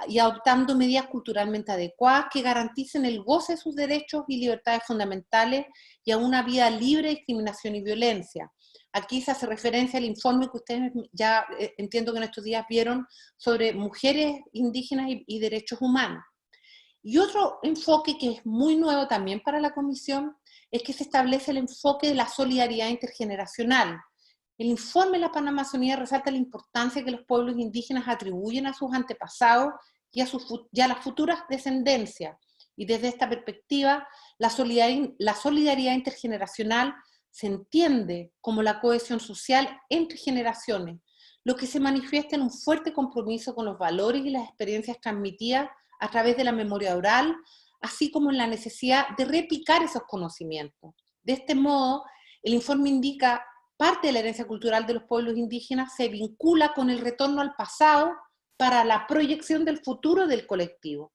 y adoptando medidas culturalmente adecuadas que garanticen el goce de sus derechos y libertades fundamentales y a una vida libre de discriminación y violencia. Aquí se hace referencia al informe que ustedes ya entiendo que en estos días vieron sobre mujeres indígenas y derechos humanos. Y otro enfoque que es muy nuevo también para la Comisión es que se establece el enfoque de la solidaridad intergeneracional. El informe de la Panamazonía resalta la importancia que los pueblos indígenas atribuyen a sus antepasados y a las futuras descendencias. Y desde esta perspectiva, la solidaridad intergeneracional se entiende como la cohesión social entre generaciones, lo que se manifiesta en un fuerte compromiso con los valores y las experiencias transmitidas a través de la memoria oral, así como en la necesidad de replicar esos conocimientos. De este modo, el informe indica parte de la herencia cultural de los pueblos indígenas se vincula con el retorno al pasado para la proyección del futuro del colectivo.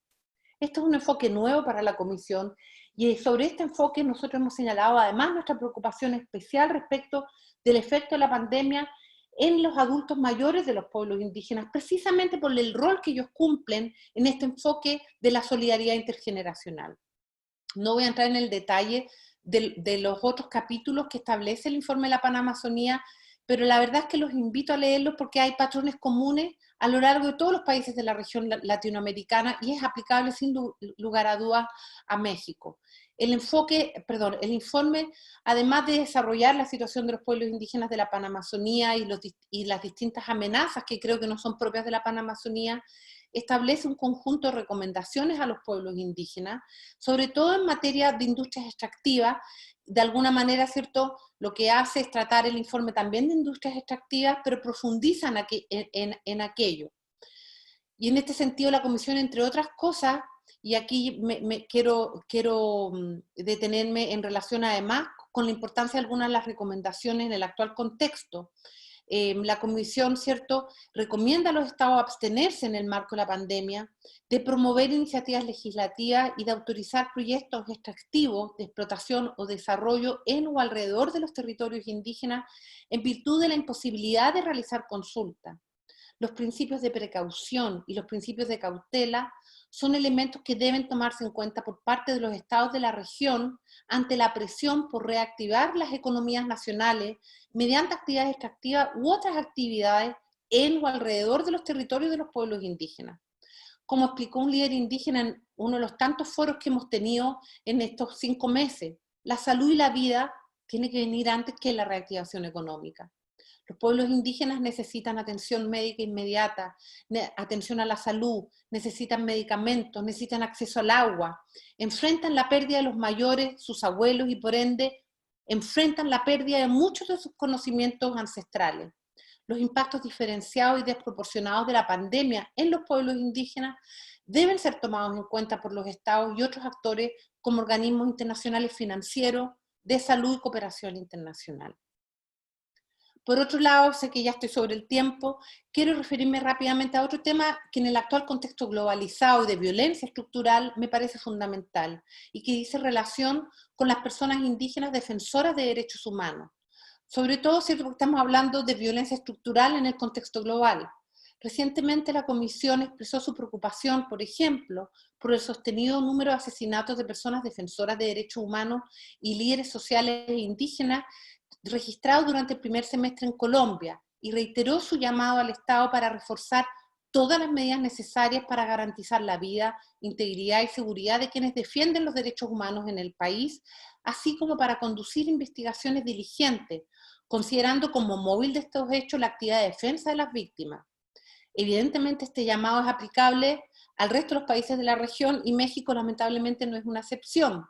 Esto es un enfoque nuevo para la Comisión, y sobre este enfoque nosotros hemos señalado además nuestra preocupación especial respecto del efecto de la pandemia en los adultos mayores de los pueblos indígenas, precisamente por el rol que ellos cumplen en este enfoque de la solidaridad intergeneracional. No voy a entrar en el detalle de los otros capítulos que establece el informe de la Panamazonía, pero la verdad es que los invito a leerlos porque hay patrones comunes a lo largo de todos los países de la región latinoamericana y es aplicable sin lugar a dudas a México. el informe, además de desarrollar la situación de los pueblos indígenas de la Panamazonía y las distintas amenazas que creo que no son propias de la Panamazonía, establece un conjunto de recomendaciones a los pueblos indígenas, sobre todo en materia de industrias extractivas. De alguna manera, ¿cierto?, lo que hace es tratar el informe también de industrias extractivas, pero profundiza en aquello. Y en este sentido la Comisión, entre otras cosas, y aquí quiero detenerme en relación además con la importancia de algunas de las recomendaciones en el actual contexto. La Comisión, ¿cierto?, recomienda a los estados abstenerse en el marco de la pandemia, de promover iniciativas legislativas y de autorizar proyectos extractivos de explotación o desarrollo en o alrededor de los territorios indígenas en virtud de la imposibilidad de realizar consultas. Los principios de precaución y los principios de cautela son elementos que deben tomarse en cuenta por parte de los estados de la región ante la presión por reactivar las economías nacionales mediante actividades extractivas u otras actividades en o alrededor de los territorios de los pueblos indígenas. Como explicó un líder indígena en uno de los tantos foros que hemos tenido en estos 5 meses, la salud y la vida tiene que venir antes que la reactivación económica. Los pueblos indígenas necesitan atención médica inmediata, atención a la salud, necesitan medicamentos, necesitan acceso al agua, enfrentan la pérdida de los mayores, sus abuelos, y por ende enfrentan la pérdida de muchos de sus conocimientos ancestrales. Los impactos diferenciados y desproporcionados de la pandemia en los pueblos indígenas deben ser tomados en cuenta por los estados y otros actores como organismos internacionales financieros, de salud y cooperación internacional. Por otro lado, sé que ya estoy sobre el tiempo, quiero referirme rápidamente a otro tema que en el actual contexto globalizado y de violencia estructural me parece fundamental y que dice relación con las personas indígenas defensoras de derechos humanos. Sobre todo, ¿cierto?, porque estamos hablando de violencia estructural en el contexto global. Recientemente la Comisión expresó su preocupación, por ejemplo, por el sostenido número de asesinatos de personas defensoras de derechos humanos y líderes sociales indígenas registrado durante el primer semestre en Colombia, y reiteró su llamado al Estado para reforzar todas las medidas necesarias para garantizar la vida, integridad y seguridad de quienes defienden los derechos humanos en el país, así como para conducir investigaciones diligentes, considerando como móvil de estos hechos la actividad de defensa de las víctimas. Evidentemente este llamado es aplicable al resto de los países de la región y México lamentablemente no es una excepción.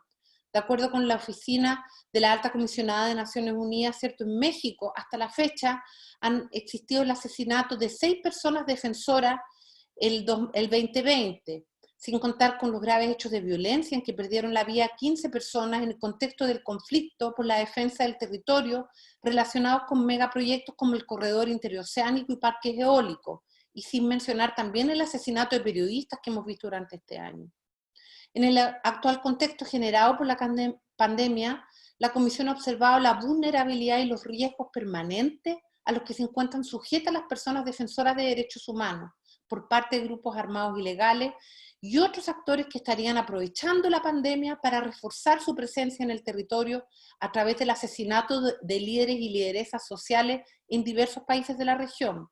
De acuerdo con la Oficina de la Alta Comisionada de Naciones Unidas, ¿cierto?, en México, hasta la fecha, han existido el asesinato de 6 personas defensoras el 2020, sin contar con los graves hechos de violencia en que perdieron la vida 15 personas en el contexto del conflicto por la defensa del territorio, relacionados con megaproyectos como el Corredor Interoceánico y parques eólicos, y sin mencionar también el asesinato de periodistas que hemos visto durante este año. En el actual contexto generado por la pandemia, la Comisión ha observado la vulnerabilidad y los riesgos permanentes a los que se encuentran sujetas las personas defensoras de derechos humanos por parte de grupos armados ilegales y otros actores que estarían aprovechando la pandemia para reforzar su presencia en el territorio a través del asesinato de líderes y lideresas sociales en diversos países de la región.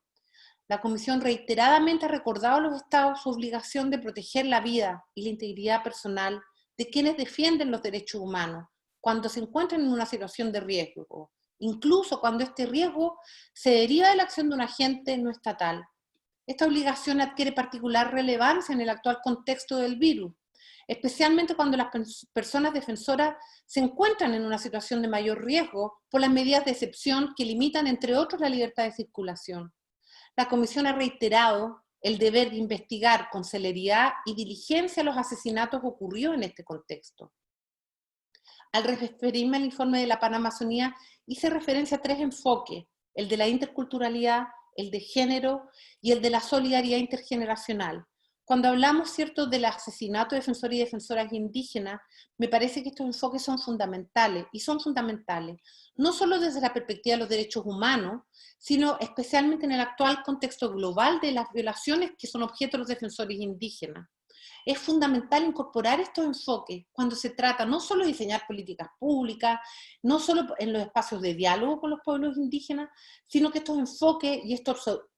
La Comisión reiteradamente ha recordado a los estados su obligación de proteger la vida y la integridad personal de quienes defienden los derechos humanos cuando se encuentran en una situación de riesgo, incluso cuando este riesgo se deriva de la acción de un agente no estatal. Esta obligación adquiere particular relevancia en el actual contexto del virus, especialmente cuando las personas defensoras se encuentran en una situación de mayor riesgo por las medidas de excepción que limitan, entre otros, la libertad de circulación. La Comisión ha reiterado el deber de investigar con celeridad y diligencia los asesinatos ocurridos en este contexto. Al referirme al informe de la Panamazonía, hice referencia a 3 enfoques: el de la interculturalidad, el de género y el de la solidaridad intergeneracional. Cuando hablamos, ¿cierto?, del asesinato de defensores y defensoras indígenas, me parece que estos enfoques son fundamentales, y son fundamentales, no solo desde la perspectiva de los derechos humanos, sino especialmente en el actual contexto global de las violaciones que son objeto de los defensores indígenas. Es fundamental incorporar estos enfoques cuando se trata no solo de diseñar políticas públicas, no solo en los espacios de diálogo con los pueblos indígenas, sino que estos enfoques, y esto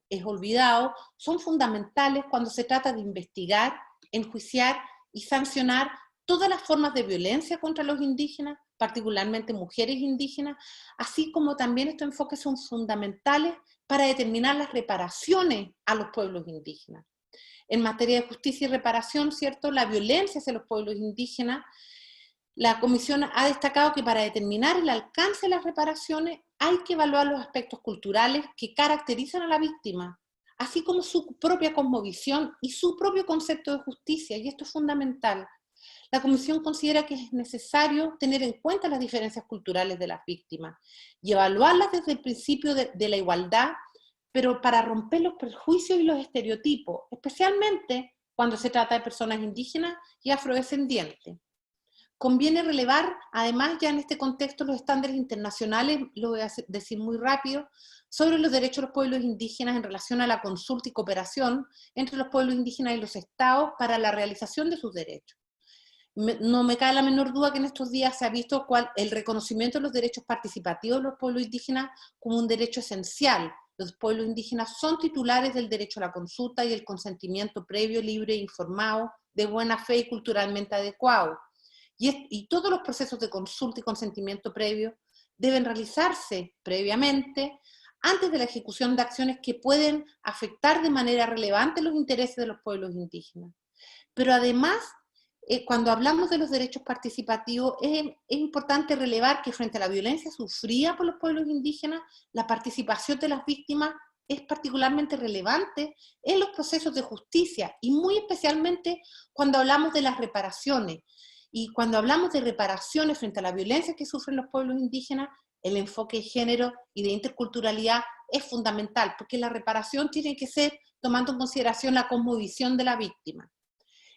es olvidado, son fundamentales cuando se trata de investigar, enjuiciar y sancionar todas las formas de violencia contra los indígenas, particularmente mujeres indígenas, así como también estos enfoques son fundamentales para determinar las reparaciones a los pueblos indígenas. En materia de justicia y reparación, ¿cierto?, la violencia hacia los pueblos indígenas, la Comisión ha destacado que para determinar el alcance de las reparaciones hay que evaluar los aspectos culturales que caracterizan a la víctima, así como su propia cosmovisión y su propio concepto de justicia, y esto es fundamental. La Comisión considera que es necesario tener en cuenta las diferencias culturales de las víctimas y evaluarlas desde el principio de la igualdad, pero para romper los prejuicios y los estereotipos, especialmente cuando se trata de personas indígenas y afrodescendientes. Conviene relevar, además, ya en este contexto, los estándares internacionales, lo voy a decir muy rápido, sobre los derechos de los pueblos indígenas en relación a la consulta y cooperación entre los pueblos indígenas y los estados para la realización de sus derechos. No me cabe la menor duda que en estos días se ha visto el reconocimiento de los derechos participativos de los pueblos indígenas como un derecho esencial. Los pueblos indígenas son titulares del derecho a la consulta y el consentimiento previo, libre e informado, de buena fe y culturalmente adecuado. Y todos los procesos de consulta y consentimiento previo deben realizarse previamente antes de la ejecución de acciones que pueden afectar de manera relevante los intereses de los pueblos indígenas. Pero además, cuando hablamos de los derechos participativos, es importante relevar que frente a la violencia sufrida por los pueblos indígenas, la participación de las víctimas es particularmente relevante en los procesos de justicia, y muy especialmente cuando hablamos de las reparaciones. Y cuando hablamos de reparaciones frente a la violencia que sufren los pueblos indígenas, el enfoque de género y de interculturalidad es fundamental, porque la reparación tiene que ser tomando en consideración la cosmovisión de la víctima.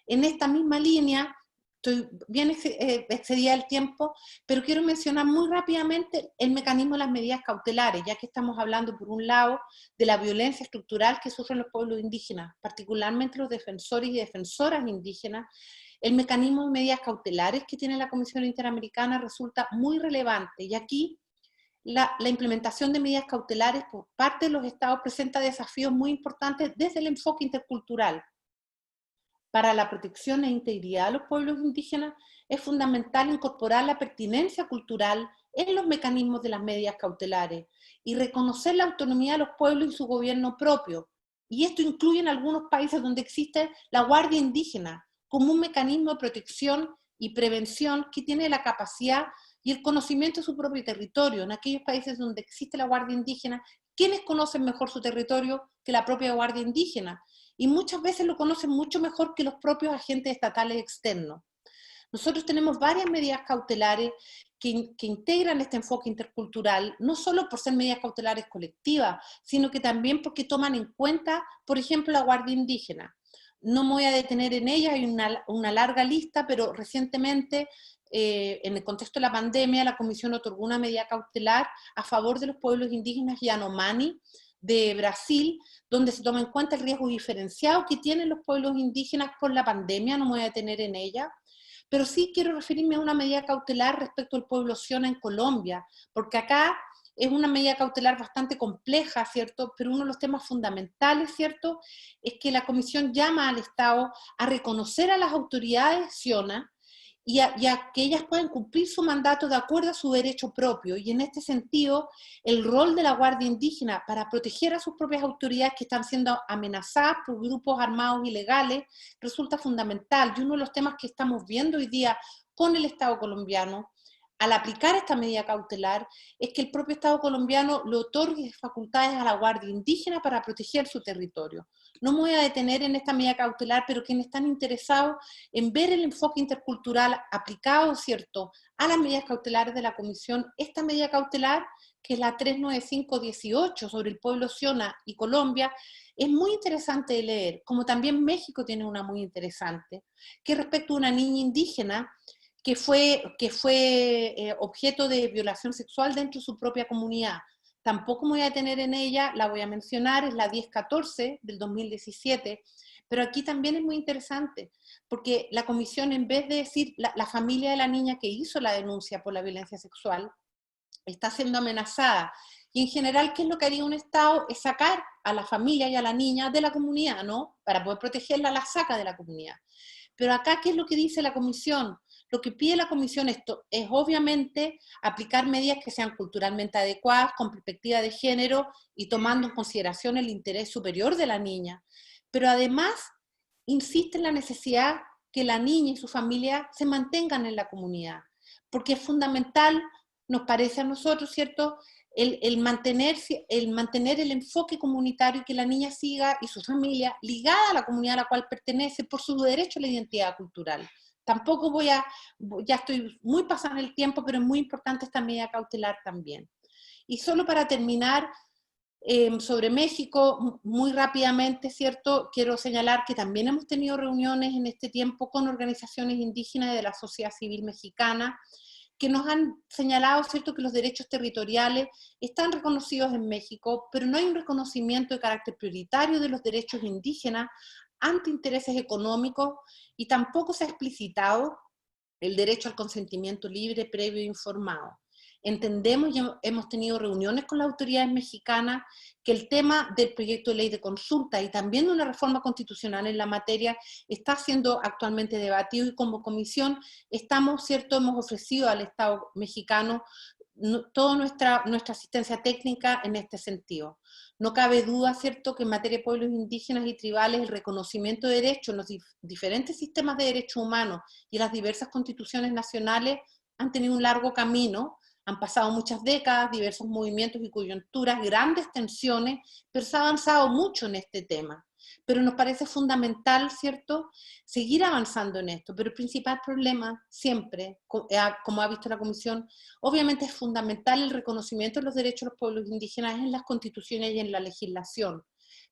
En esta misma línea, estoy bien excedida el tiempo, pero quiero mencionar muy rápidamente el mecanismo de las medidas cautelares, ya que estamos hablando, por un lado, de la violencia estructural que sufren los pueblos indígenas, particularmente los defensores y defensoras indígenas. El mecanismo de medidas cautelares que tiene la Comisión Interamericana resulta muy relevante, y aquí la implementación de medidas cautelares por parte de los estados presenta desafíos muy importantes desde el enfoque intercultural. Para la protección e integridad de los pueblos indígenas es fundamental incorporar la pertinencia cultural en los mecanismos de las medidas cautelares y reconocer la autonomía de los pueblos y su gobierno propio. Y esto incluye en algunos países donde existe la Guardia Indígena como un mecanismo de protección y prevención que tiene la capacidad y el conocimiento de su propio territorio. En aquellos países donde existe la Guardia Indígena, ¿quiénes conocen mejor su territorio que la propia Guardia Indígena? Y muchas veces lo conocen mucho mejor que los propios agentes estatales externos. Nosotros tenemos varias medidas cautelares que integran este enfoque intercultural, no solo por ser medidas cautelares colectivas, sino que también porque toman en cuenta, por ejemplo, la Guardia Indígena. No me voy a detener en ella, hay una larga lista, pero recientemente, en el contexto de la pandemia, la Comisión otorgó una medida cautelar a favor de los pueblos indígenas Yanomami de Brasil, donde se toma en cuenta el riesgo diferenciado que tienen los pueblos indígenas por la pandemia. No me voy a detener en ella, pero sí quiero referirme a una medida cautelar respecto al pueblo Xona en Colombia, porque acá es una medida cautelar bastante compleja, ¿cierto? Pero uno de los temas fundamentales, ¿cierto?, es que la Comisión llama al Estado a reconocer a las autoridades Xona y a que ellas puedan cumplir su mandato de acuerdo a su derecho propio. Y en este sentido, el rol de la Guardia Indígena para proteger a sus propias autoridades que están siendo amenazadas por grupos armados ilegales resulta fundamental. Y uno de los temas que estamos viendo hoy día con el Estado colombiano, al aplicar esta medida cautelar, es que el propio Estado colombiano le otorgue facultades a la Guardia Indígena para proteger su territorio. No me voy a detener en esta medida cautelar, pero quienes están interesados en ver el enfoque intercultural aplicado, ¿cierto?, a las medidas cautelares de la Comisión, esta medida cautelar, que es la 39518 sobre el pueblo Xona y Colombia, es muy interesante de leer, como también México tiene una muy interesante, que respecto a una niña indígena que fue objeto de violación sexual dentro de su propia comunidad. Tampoco me voy a detener en ella, la voy a mencionar, es la 1014 del 2017, pero aquí también es muy interesante, porque la Comisión, en vez de decir la familia de la niña que hizo la denuncia por la violencia sexual, está siendo amenazada. Y en general, ¿qué es lo que haría un Estado? Es sacar a la familia y a la niña de la comunidad, ¿no? Para poder protegerla, la saca de la comunidad. Pero acá, ¿qué es lo que dice la Comisión? Lo que pide la Comisión es obviamente aplicar medidas que sean culturalmente adecuadas, con perspectiva de género y tomando en consideración el interés superior de la niña. Pero además insiste en la necesidad que la niña y su familia se mantengan en la comunidad, porque es fundamental, nos parece a nosotros, ¿cierto?, el mantener el enfoque comunitario y que la niña siga y su familia ligada a la comunidad a la cual pertenece por su derecho a la identidad cultural. Tampoco ya estoy muy pasada en el tiempo, pero es muy importante esta medida cautelar también. Y solo para terminar, sobre México, muy rápidamente, ¿cierto? Quiero señalar que también hemos tenido reuniones en este tiempo con organizaciones indígenas de la sociedad civil mexicana, que nos han señalado, ¿cierto?, que los derechos territoriales están reconocidos en México, pero no hay un reconocimiento de carácter prioritario de los derechos indígenas ante intereses económicos, y tampoco se ha explicitado el derecho al consentimiento libre, previo e informado. Entendemos y hemos tenido reuniones con las autoridades mexicanas que el tema del proyecto de ley de consulta y también de una reforma constitucional en la materia está siendo actualmente debatido, y como comisión estamos, ¿cierto?, hemos ofrecido al Estado mexicano toda nuestra asistencia técnica en este sentido. No cabe duda, ¿cierto?, que en materia de pueblos indígenas y tribales el reconocimiento de derechos en los diferentes sistemas de derechos humanos y las diversas constituciones nacionales han tenido un largo camino, han pasado muchas décadas, diversos movimientos y coyunturas, grandes tensiones, pero se ha avanzado mucho en este tema. Pero nos parece fundamental, ¿cierto?, seguir avanzando en esto, pero el principal problema siempre, como ha visto la Comisión, obviamente es fundamental el reconocimiento de los derechos de los pueblos indígenas en las constituciones y en la legislación,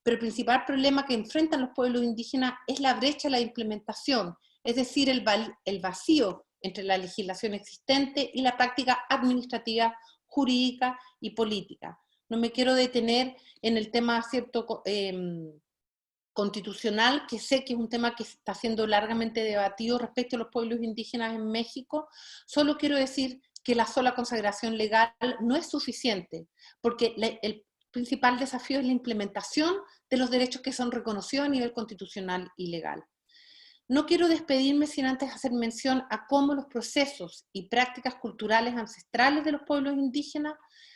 pero el principal problema que enfrentan los pueblos indígenas es la brecha de la implementación, es decir, el vacío entre la legislación existente y la práctica administrativa, jurídica y política. No me quiero detener en el tema, ¿cierto?, constitucional, que sé que es un tema que está siendo largamente debatido respecto a los pueblos indígenas en México. Solo quiero decir que la sola consagración legal no es suficiente, porque el principal desafío es la implementación de los derechos que son reconocidos a nivel constitucional y legal. No quiero despedirme sin antes hacer mención a cómo los procesos y prácticas culturales ancestrales de los pueblos indígenas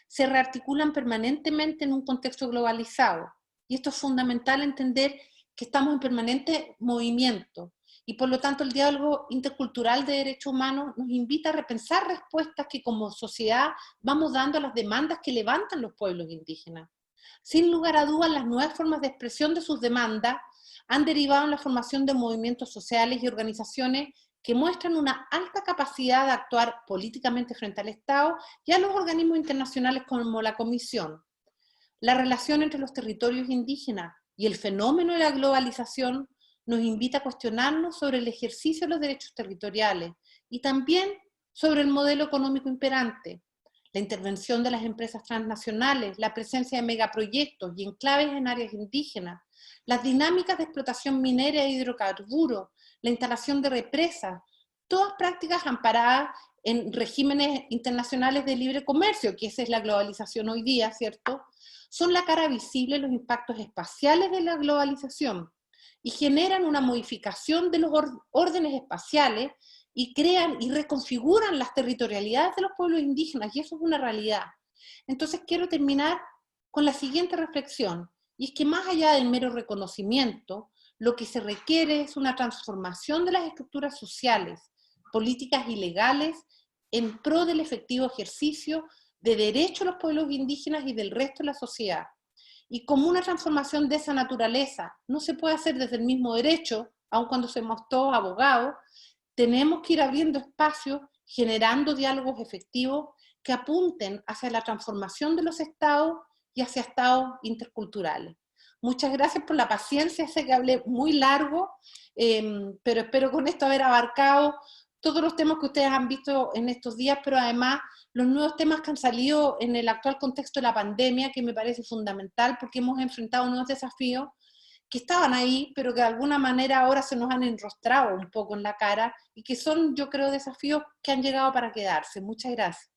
se rearticulan permanentemente en un contexto globalizado. Y esto es fundamental entender que estamos en permanente movimiento, y por lo tanto el diálogo intercultural de derechos humanos nos invita a repensar respuestas que como sociedad vamos dando a las demandas que levantan los pueblos indígenas. Sin lugar a dudas, las nuevas formas de expresión de sus demandas han derivado en la formación de movimientos sociales y organizaciones que muestran una alta capacidad de actuar políticamente frente al Estado y a los organismos internacionales como la Comisión. La relación entre los territorios indígenas y el fenómeno de la globalización nos invita a cuestionarnos sobre el ejercicio de los derechos territoriales y también sobre el modelo económico imperante. La intervención de las empresas transnacionales, la presencia de megaproyectos y enclaves en áreas indígenas, las dinámicas de explotación minera e hidrocarburos, la instalación de represas, todas prácticas amparadas en regímenes internacionales de libre comercio, que esa es la globalización hoy día, ¿cierto?, son la cara visible de los impactos espaciales de la globalización y generan una modificación de los órdenes espaciales y crean y reconfiguran las territorialidades de los pueblos indígenas, y eso es una realidad. Entonces quiero terminar con la siguiente reflexión, y es que más allá del mero reconocimiento, lo que se requiere es una transformación de las estructuras sociales, políticas y legales en pro del efectivo ejercicio de derechos a los pueblos indígenas y del resto de la sociedad. Y como una transformación de esa naturaleza no se puede hacer desde el mismo derecho, aun cuando somos todos abogados, tenemos que ir abriendo espacios, generando diálogos efectivos que apunten hacia la transformación de los estados y hacia estados interculturales. Muchas gracias por la paciencia, sé que hablé muy largo, pero espero con esto haber abarcado todos los temas que ustedes han visto en estos días, pero además los nuevos temas que han salido en el actual contexto de la pandemia, que me parece fundamental porque hemos enfrentado nuevos desafíos que estaban ahí, pero que de alguna manera ahora se nos han enrostrado un poco en la cara y que son, yo creo, desafíos que han llegado para quedarse. Muchas gracias.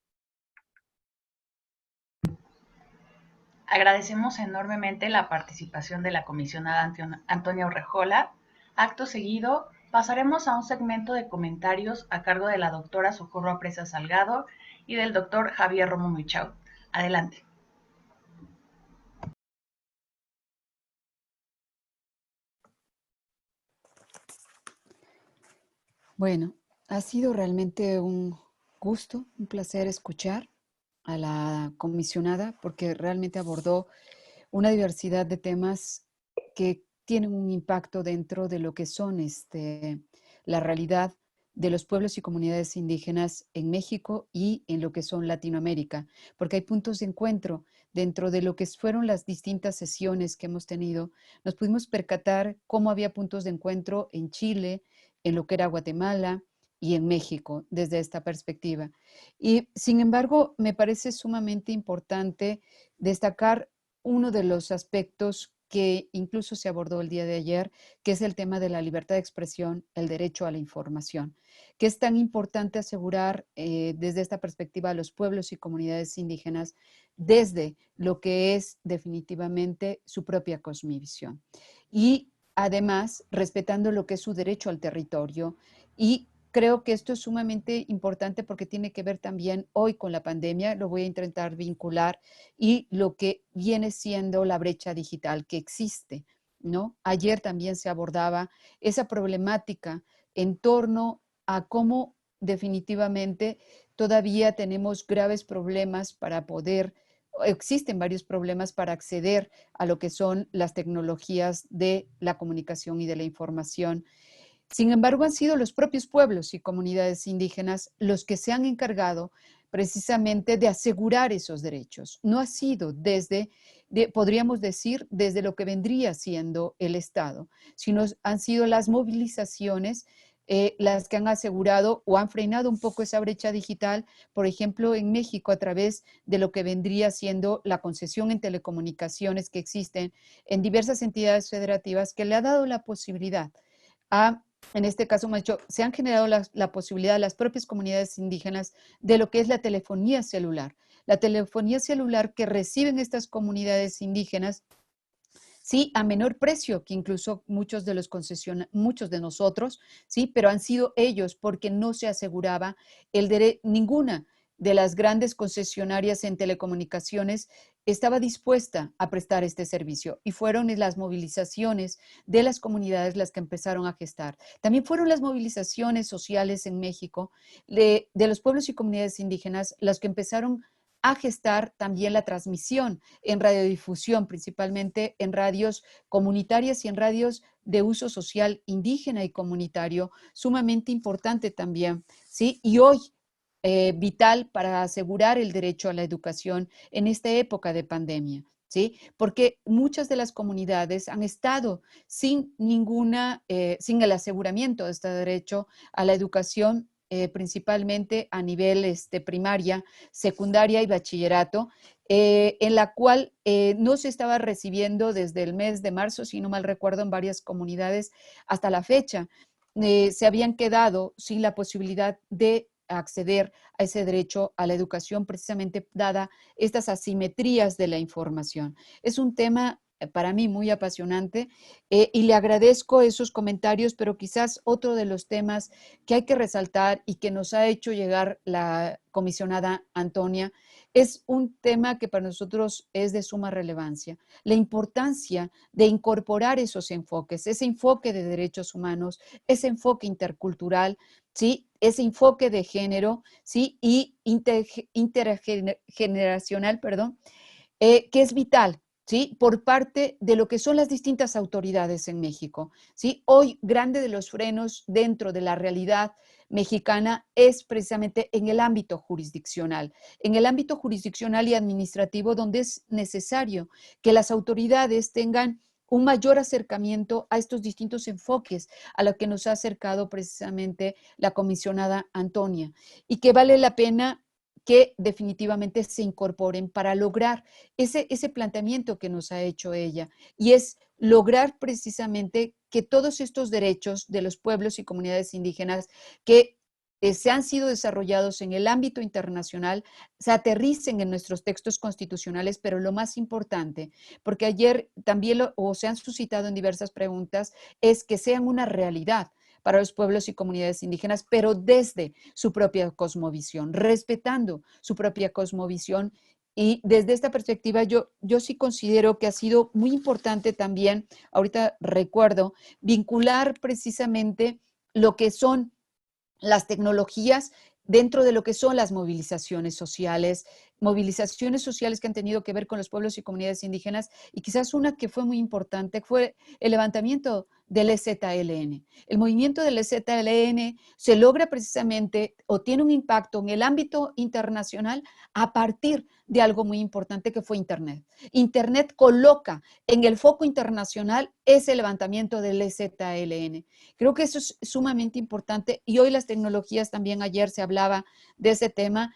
Agradecemos enormemente la participación de la comisionada Antonia Urrejola. Acto seguido, Pasaremos a un segmento de comentarios a cargo de la doctora Socorro Apresa Salgado y del doctor Javier Romo Michau. Adelante. Bueno, ha sido realmente un gusto, un placer escuchar a la comisionada porque realmente abordó una diversidad de temas que tienen un impacto dentro de lo que son la realidad de los pueblos y comunidades indígenas en México y en lo que son Latinoamérica, porque hay puntos de encuentro dentro de lo que fueron las distintas sesiones que hemos tenido. Nos pudimos percatar cómo había puntos de encuentro en Chile, en lo que era Guatemala y en México desde esta perspectiva. Y sin embargo, me parece sumamente importante destacar uno de los aspectos que incluso se abordó el día de ayer, que es el tema de la libertad de expresión, el derecho a la información, que es tan importante asegurar desde esta perspectiva a los pueblos y comunidades indígenas desde lo que es definitivamente su propia cosmovisión. Y además, respetando lo que es su derecho al territorio. Y creo que esto es sumamente importante porque tiene que ver también hoy con la pandemia, lo voy a intentar vincular, y lo que viene siendo la brecha digital que existe, ¿no? Ayer también se abordaba esa problemática en torno a cómo definitivamente todavía tenemos graves problemas para poder, existen varios problemas para acceder a lo que son las tecnologías de la comunicación y de la información. Sin embargo, han sido los propios pueblos y comunidades indígenas los que se han encargado precisamente de asegurar esos derechos. No ha sido podríamos decir, desde lo que vendría siendo el Estado, sino han sido las movilizaciones las que han asegurado o han frenado un poco esa brecha digital, por ejemplo, en México, a través de lo que vendría siendo la concesión en telecomunicaciones que existen en diversas entidades federativas, que le ha dado la posibilidad en este caso, se han generado la posibilidad a las propias comunidades indígenas de lo que es la telefonía celular. La telefonía celular que reciben estas comunidades indígenas, sí, a menor precio que incluso muchos de nosotros, sí, pero han sido ellos porque no se aseguraba ninguna de las grandes concesionarias en telecomunicaciones estaba dispuesta a prestar este servicio, y fueron las movilizaciones de las comunidades las que empezaron a gestar. También fueron las movilizaciones sociales en México de los pueblos y comunidades indígenas las que empezaron a gestar también la transmisión en radiodifusión, principalmente en radios comunitarias y en radios de uso social indígena y comunitario, sumamente importante también, ¿sí? Y hoy vital para asegurar el derecho a la educación en esta época de pandemia, ¿sí? Porque muchas de las comunidades han estado sin sin el aseguramiento de este derecho a la educación, principalmente a nivel primaria, secundaria y bachillerato, en la cual no se estaba recibiendo desde el mes de marzo, si no mal recuerdo, en varias comunidades hasta la fecha. Se habían quedado sin la posibilidad de acceder a ese derecho a la educación, precisamente dada estas asimetrías de la información. Es un tema para mí muy apasionante, y le agradezco esos comentarios, pero quizás otro de los temas que hay que resaltar y que nos ha hecho llegar la comisionada Antonia es un tema que para nosotros es de suma relevancia: la importancia de incorporar esos enfoques, ese enfoque de derechos humanos, ese enfoque intercultural, ¿sí? Ese enfoque de género, ¿sí? Y intergeneracional, perdón, que es vital, ¿sí? Por parte de lo que son las distintas autoridades en México, ¿sí? Hoy, grande de los frenos dentro de la realidad mexicana es precisamente en el ámbito jurisdiccional y administrativo, donde es necesario que las autoridades tengan un mayor acercamiento a estos distintos enfoques a lo que nos ha acercado precisamente la comisionada Antonia, y que vale la pena que definitivamente se incorporen para lograr ese planteamiento que nos ha hecho ella, y es lograr precisamente que todos estos derechos de los pueblos y comunidades indígenas que se han sido desarrollados en el ámbito internacional se aterricen en nuestros textos constitucionales, pero lo más importante, porque ayer también se han suscitado en diversas preguntas, es que sean una realidad, para los pueblos y comunidades indígenas, pero desde su propia cosmovisión, respetando su propia cosmovisión. Y desde esta perspectiva, yo sí considero que ha sido muy importante también, ahorita recuerdo, vincular precisamente lo que son las tecnologías dentro de lo que son las movilizaciones sociales que han tenido que ver con los pueblos y comunidades indígenas, y quizás una que fue muy importante fue el levantamiento del EZLN. El movimiento del EZLN se logra precisamente o tiene un impacto en el ámbito internacional a partir de algo muy importante que fue Internet. Internet coloca en el foco internacional ese levantamiento del EZLN. Creo que eso es sumamente importante, y hoy las tecnologías, también ayer se hablaba de ese tema,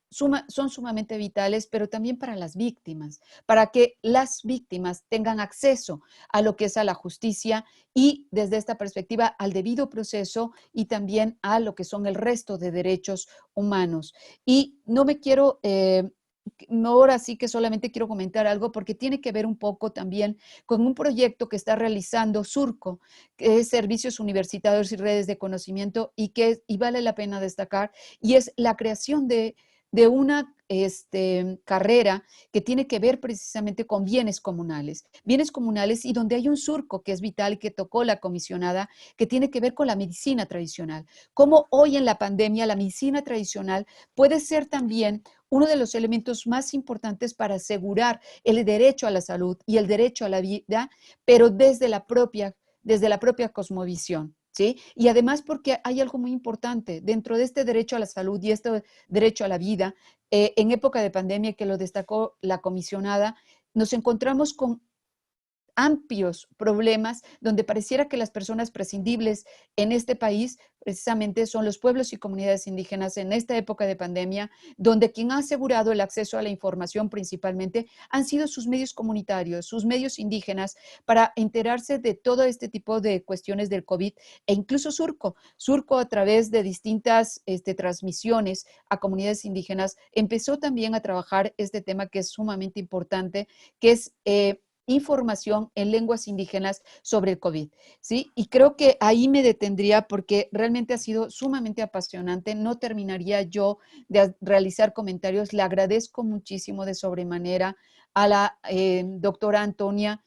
son sumamente vitales, pero también para las víctimas, para que las víctimas tengan acceso a lo que es a la justicia y desde esta perspectiva al debido proceso y también a lo que son el resto de derechos humanos. Y no me quiero... no, ahora sí que solamente quiero comentar algo porque tiene que ver un poco también con un proyecto que está realizando Surco, que es Servicios Universitarios y Redes de Conocimiento, y vale la pena destacar, y es la creación de una carrera que tiene que ver precisamente con bienes comunales y donde hay un surco que es vital y que tocó la comisionada, que tiene que ver con la medicina tradicional. Como hoy en la pandemia la medicina tradicional puede ser también uno de los elementos más importantes para asegurar el derecho a la salud y el derecho a la vida, pero desde la propia cosmovisión. ¿Sí? Y además porque hay algo muy importante dentro de este derecho a la salud y este derecho a la vida, en época de pandemia, que lo destacó la comisionada, nos encontramos con amplios problemas donde pareciera que las personas prescindibles en este país precisamente son los pueblos y comunidades indígenas en esta época de pandemia, donde quien ha asegurado el acceso a la información principalmente han sido sus medios comunitarios, sus medios indígenas, para enterarse de todo este tipo de cuestiones del COVID, e incluso Surco a través de distintas transmisiones a comunidades indígenas empezó también a trabajar este tema que es sumamente importante, que es información en lenguas indígenas sobre el COVID, ¿sí? Y creo que ahí me detendría porque realmente ha sido sumamente apasionante. No terminaría yo de realizar comentarios. Le agradezco muchísimo de sobremanera a la doctora Antonia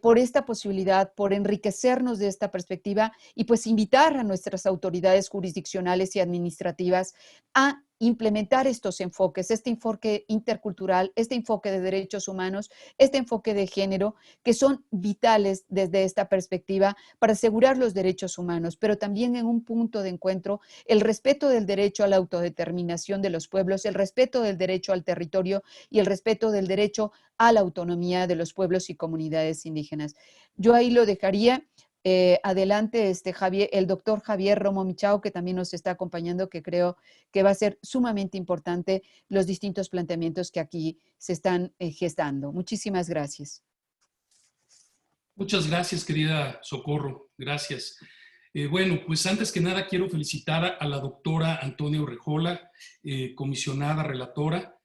por esta posibilidad, por enriquecernos de esta perspectiva y pues invitar a nuestras autoridades jurisdiccionales y administrativas a implementar estos enfoques, este enfoque intercultural, este enfoque de derechos humanos, este enfoque de género, que son vitales desde esta perspectiva para asegurar los derechos humanos, pero también en un punto de encuentro el respeto del derecho a la autodeterminación de los pueblos, el respeto del derecho al territorio y el respeto del derecho a la autonomía de los pueblos y comunidades indígenas. Yo ahí lo dejaría. Adelante, Javier, el doctor Javier Romo Michao, que también nos está acompañando, que creo que va a ser sumamente importante los distintos planteamientos que aquí se están gestando. Muchísimas gracias. Muchas gracias, querida Socorro. Gracias. Bueno, pues antes que nada quiero felicitar a la doctora Antonia Urrejola, comisionada relatora.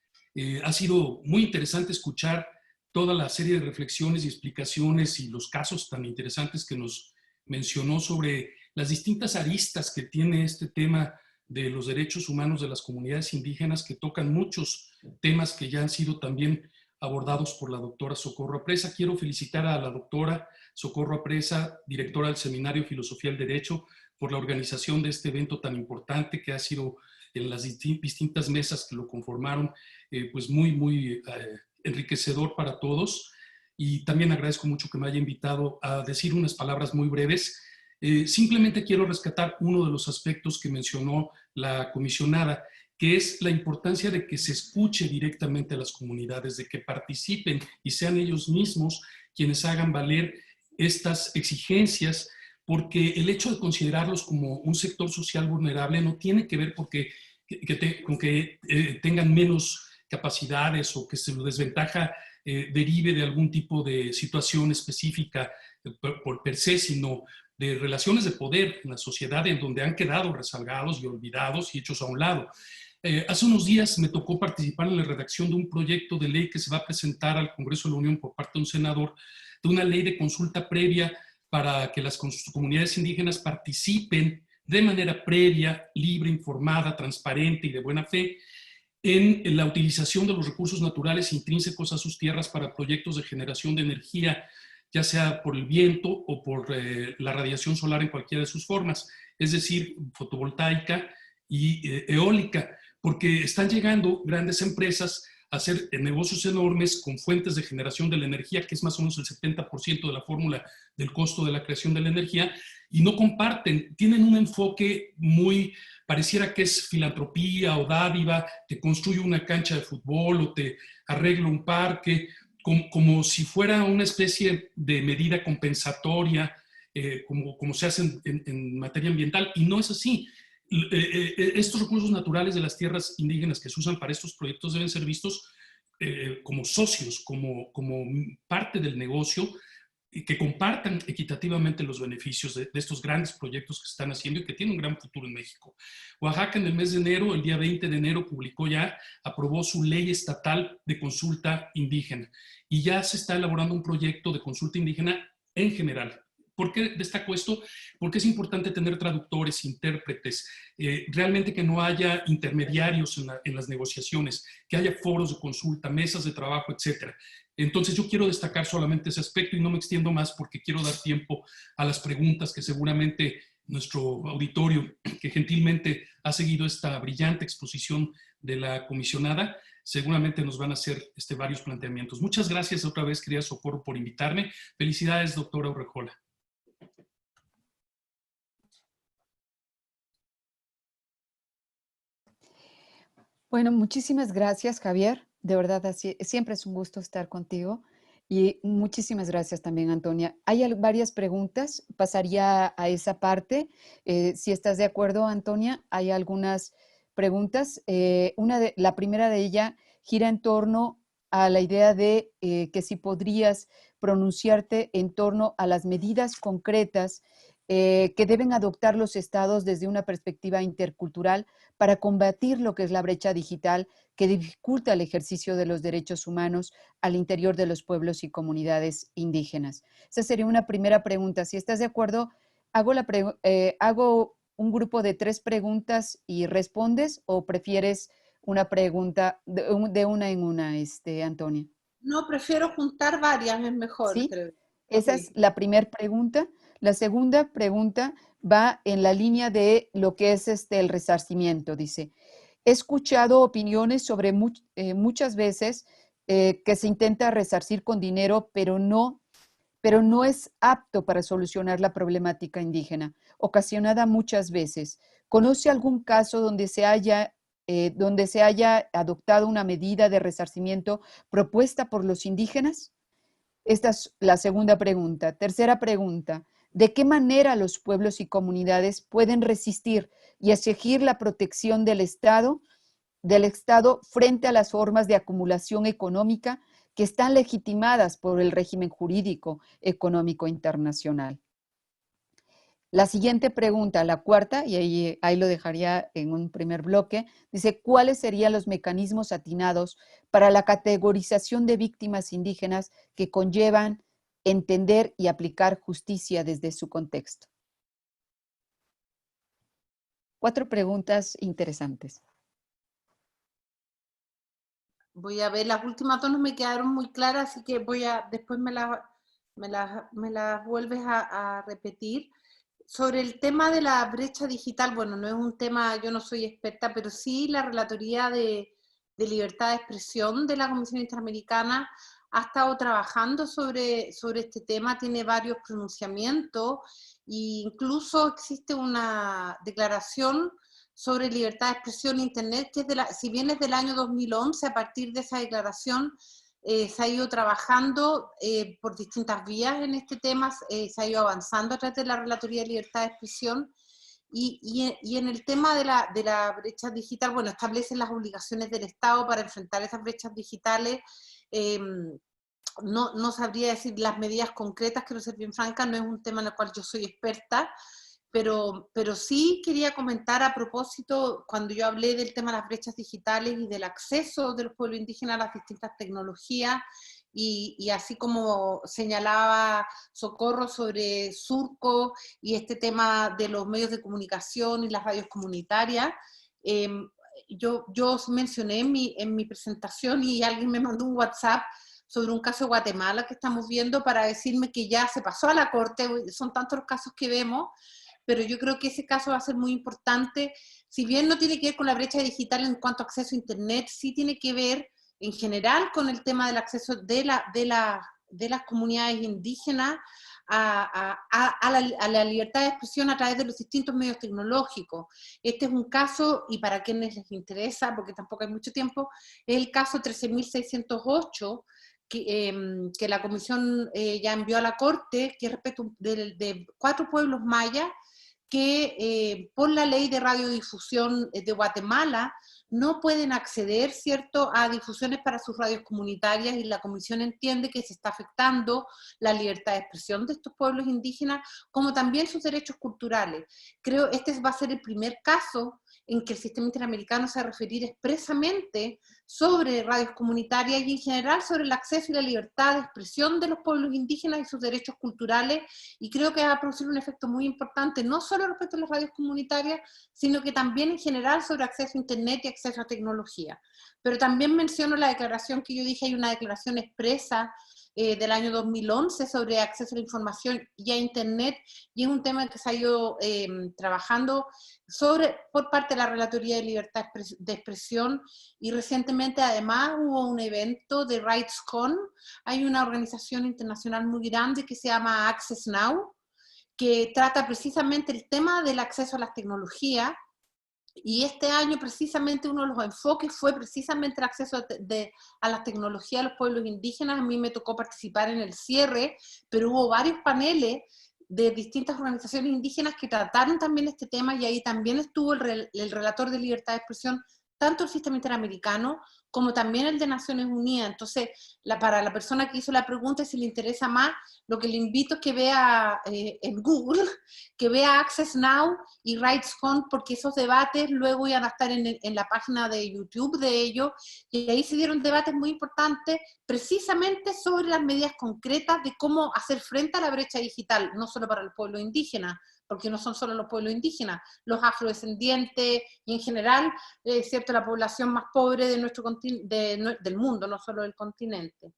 Ha sido muy interesante escuchar toda la serie de reflexiones y explicaciones y los casos tan interesantes que nos mencionó sobre las distintas aristas que tiene este tema de los derechos humanos de las comunidades indígenas, que tocan muchos temas que ya han sido también abordados por la doctora Socorro Apresa. Quiero felicitar a la doctora Socorro Apresa, directora del Seminario de Filosofía del Derecho, por la organización de este evento tan importante que ha sido en las distintas mesas que lo conformaron, pues muy enriquecedor para todos. Y también agradezco mucho que me haya invitado a decir unas palabras muy breves. Simplemente quiero rescatar uno de los aspectos que mencionó la comisionada, que es la importancia de que se escuche directamente a las comunidades, de que participen y sean ellos mismos quienes hagan valer estas exigencias, porque el hecho de considerarlos como un sector social vulnerable no tiene que ver con que tengan menos capacidades o que su desventaja derive de algún tipo de situación específica por per se, sino de relaciones de poder en la sociedad en donde han quedado rezagados y olvidados y hechos a un lado. Hace unos días me tocó participar en la redacción de un proyecto de ley que se va a presentar al Congreso de la Unión por parte de un senador, de una ley de consulta previa para que las comunidades indígenas participen de manera previa, libre, informada, transparente y de buena fe en la utilización de los recursos naturales intrínsecos a sus tierras para proyectos de generación de energía, ya sea por el viento o por la radiación solar en cualquiera de sus formas, es decir, fotovoltaica y eólica, porque están llegando grandes empresas a hacer negocios enormes con fuentes de generación de la energía, que es más o menos el 70% de la fórmula del costo de la creación de la energía, y no comparten, tienen un enfoque muy, pareciera que es filantropía o dádiva, te construyo una cancha de fútbol o te arreglo un parque, como si fuera una especie de medida compensatoria, como se hace en materia ambiental, y no es así. Estos recursos naturales de las tierras indígenas que se usan para estos proyectos deben ser vistos como socios, como parte del negocio, y que compartan equitativamente los beneficios de estos grandes proyectos que se están haciendo y que tienen un gran futuro en México. Oaxaca en el mes de enero, el día 20 de enero, aprobó su ley estatal de consulta indígena y ya se está elaborando un proyecto de consulta indígena en general. ¿Por qué destaco esto? Porque es importante tener traductores, intérpretes, realmente que no haya intermediarios en las negociaciones, que haya foros de consulta, mesas de trabajo, etc. Entonces yo quiero destacar solamente ese aspecto y no me extiendo más porque quiero dar tiempo a las preguntas que seguramente nuestro auditorio, que gentilmente ha seguido esta brillante exposición de la comisionada, seguramente nos van a hacer varios planteamientos. Muchas gracias otra vez, querida Socorro, por invitarme. Felicidades, doctora Urrejola. Bueno, muchísimas gracias, Javier. De verdad, siempre es un gusto estar contigo. Y muchísimas gracias también, Antonia. Hay varias preguntas. Pasaría a esa parte. Si estás de acuerdo, Antonia, hay algunas preguntas. La primera de ellas gira en torno a la idea de que si podrías pronunciarte en torno a las medidas concretas que deben adoptar los estados desde una perspectiva intercultural para combatir lo que es la brecha digital que dificulta el ejercicio de los derechos humanos al interior de los pueblos y comunidades indígenas. Esa sería una primera pregunta. Si estás de acuerdo, hago un grupo de 3 preguntas y respondes, o prefieres una pregunta de una en una, Antonia. No, prefiero juntar varias, es mejor, ¿Sí? creo. Esa es la primera pregunta. La segunda pregunta va en la línea de lo que es el resarcimiento. Dice, he escuchado opiniones sobre muchas veces que se intenta resarcir con dinero, pero no es apto para solucionar la problemática indígena, ocasionada muchas veces. ¿Conoce algún caso donde se haya adoptado una medida de resarcimiento propuesta por los indígenas? Esta es la segunda pregunta. Tercera pregunta, ¿de qué manera los pueblos y comunidades pueden resistir y exigir la protección del Estado frente a las formas de acumulación económica que están legitimadas por el régimen jurídico económico internacional? La siguiente pregunta, la cuarta, y ahí lo dejaría en un primer bloque, dice, ¿cuáles serían los mecanismos atinados para la categorización de víctimas indígenas que conllevan entender y aplicar justicia desde su contexto? 4 preguntas interesantes. Voy a ver, las últimas 2 no me quedaron muy claras, así que después me las vuelves a repetir. Sobre el tema de la brecha digital, bueno, no es un tema, yo no soy experta, pero sí la Relatoría de Libertad de Expresión de la Comisión Interamericana ha estado trabajando sobre este tema, tiene varios pronunciamientos e incluso existe una declaración sobre libertad de expresión en Internet, que si bien es del año 2011, a partir de esa declaración se ha ido trabajando por distintas vías en este tema, se ha ido avanzando a través de la Relatoría de Libertad de Expresión, y en el tema de la brecha digital, bueno, establecen las obligaciones del Estado para enfrentar esas brechas digitales. No sabría decir las medidas concretas, quiero ser bien franca, no es un tema en el cual yo soy experta, pero sí quería comentar a propósito, cuando yo hablé del tema de las brechas digitales y del acceso de los pueblos indígenas a las distintas tecnologías y así como señalaba Socorro sobre Surco y este tema de los medios de comunicación y las radios comunitarias, yo mencioné en mi presentación y alguien me mandó un WhatsApp sobre un caso de Guatemala que estamos viendo para decirme que ya se pasó a la Corte, son tantos los casos que vemos, pero yo creo que ese caso va a ser muy importante, si bien no tiene que ver con la brecha digital en cuanto a acceso a Internet, sí tiene que ver en general con el tema del acceso de las comunidades indígenas a la libertad de expresión a través de los distintos medios tecnológicos. Este es un caso, y para quienes les interesa, porque tampoco hay mucho tiempo, es el caso 13.608, que la Comisión ya envió a la Corte, que es respecto de 4 pueblos mayas, que por la ley de radiodifusión de Guatemala no pueden acceder, ¿cierto?, a difusiones para sus radios comunitarias, y la Comisión entiende que se está afectando la libertad de expresión de estos pueblos indígenas, como también sus derechos culturales. Creo que este va a ser el primer caso en que el sistema interamericano se va a referir expresamente sobre radios comunitarias y en general sobre el acceso y la libertad de expresión de los pueblos indígenas y sus derechos culturales, y creo que va a producir un efecto muy importante, no solo respecto a las radios comunitarias, sino que también en general sobre acceso a Internet y acceso a tecnología. Pero también menciono la declaración que yo dije, hay una declaración expresa del año 2011 sobre acceso a la información y a Internet, y es un tema que se ha ido trabajando por parte de la Relatoría de Libertad de Expresión, y recientemente además hubo un evento de RightsCon. Hay una organización internacional muy grande que se llama Access Now, que trata precisamente el tema del acceso a las tecnologías, y este año precisamente uno de los enfoques fue precisamente el acceso a las tecnologías de los pueblos indígenas. A mí me tocó participar en el cierre, pero hubo varios paneles de distintas organizaciones indígenas que trataron también este tema, y ahí también estuvo el relator de libertad de expresión, tanto el sistema interamericano como también el de Naciones Unidas. Entonces, para la persona que hizo la pregunta, si le interesa más, lo que le invito es que vea en Google, que vea Access Now y RightsCon, porque esos debates luego iban a estar en la página de YouTube de ellos, y ahí se dieron debates muy importantes precisamente sobre las medidas concretas de cómo hacer frente a la brecha digital, no solo para los pueblos indígenas, porque no son solo los pueblos indígenas, los afrodescendientes y en general, ¿cierto?, la población más pobre de del mundo, no solo del continente.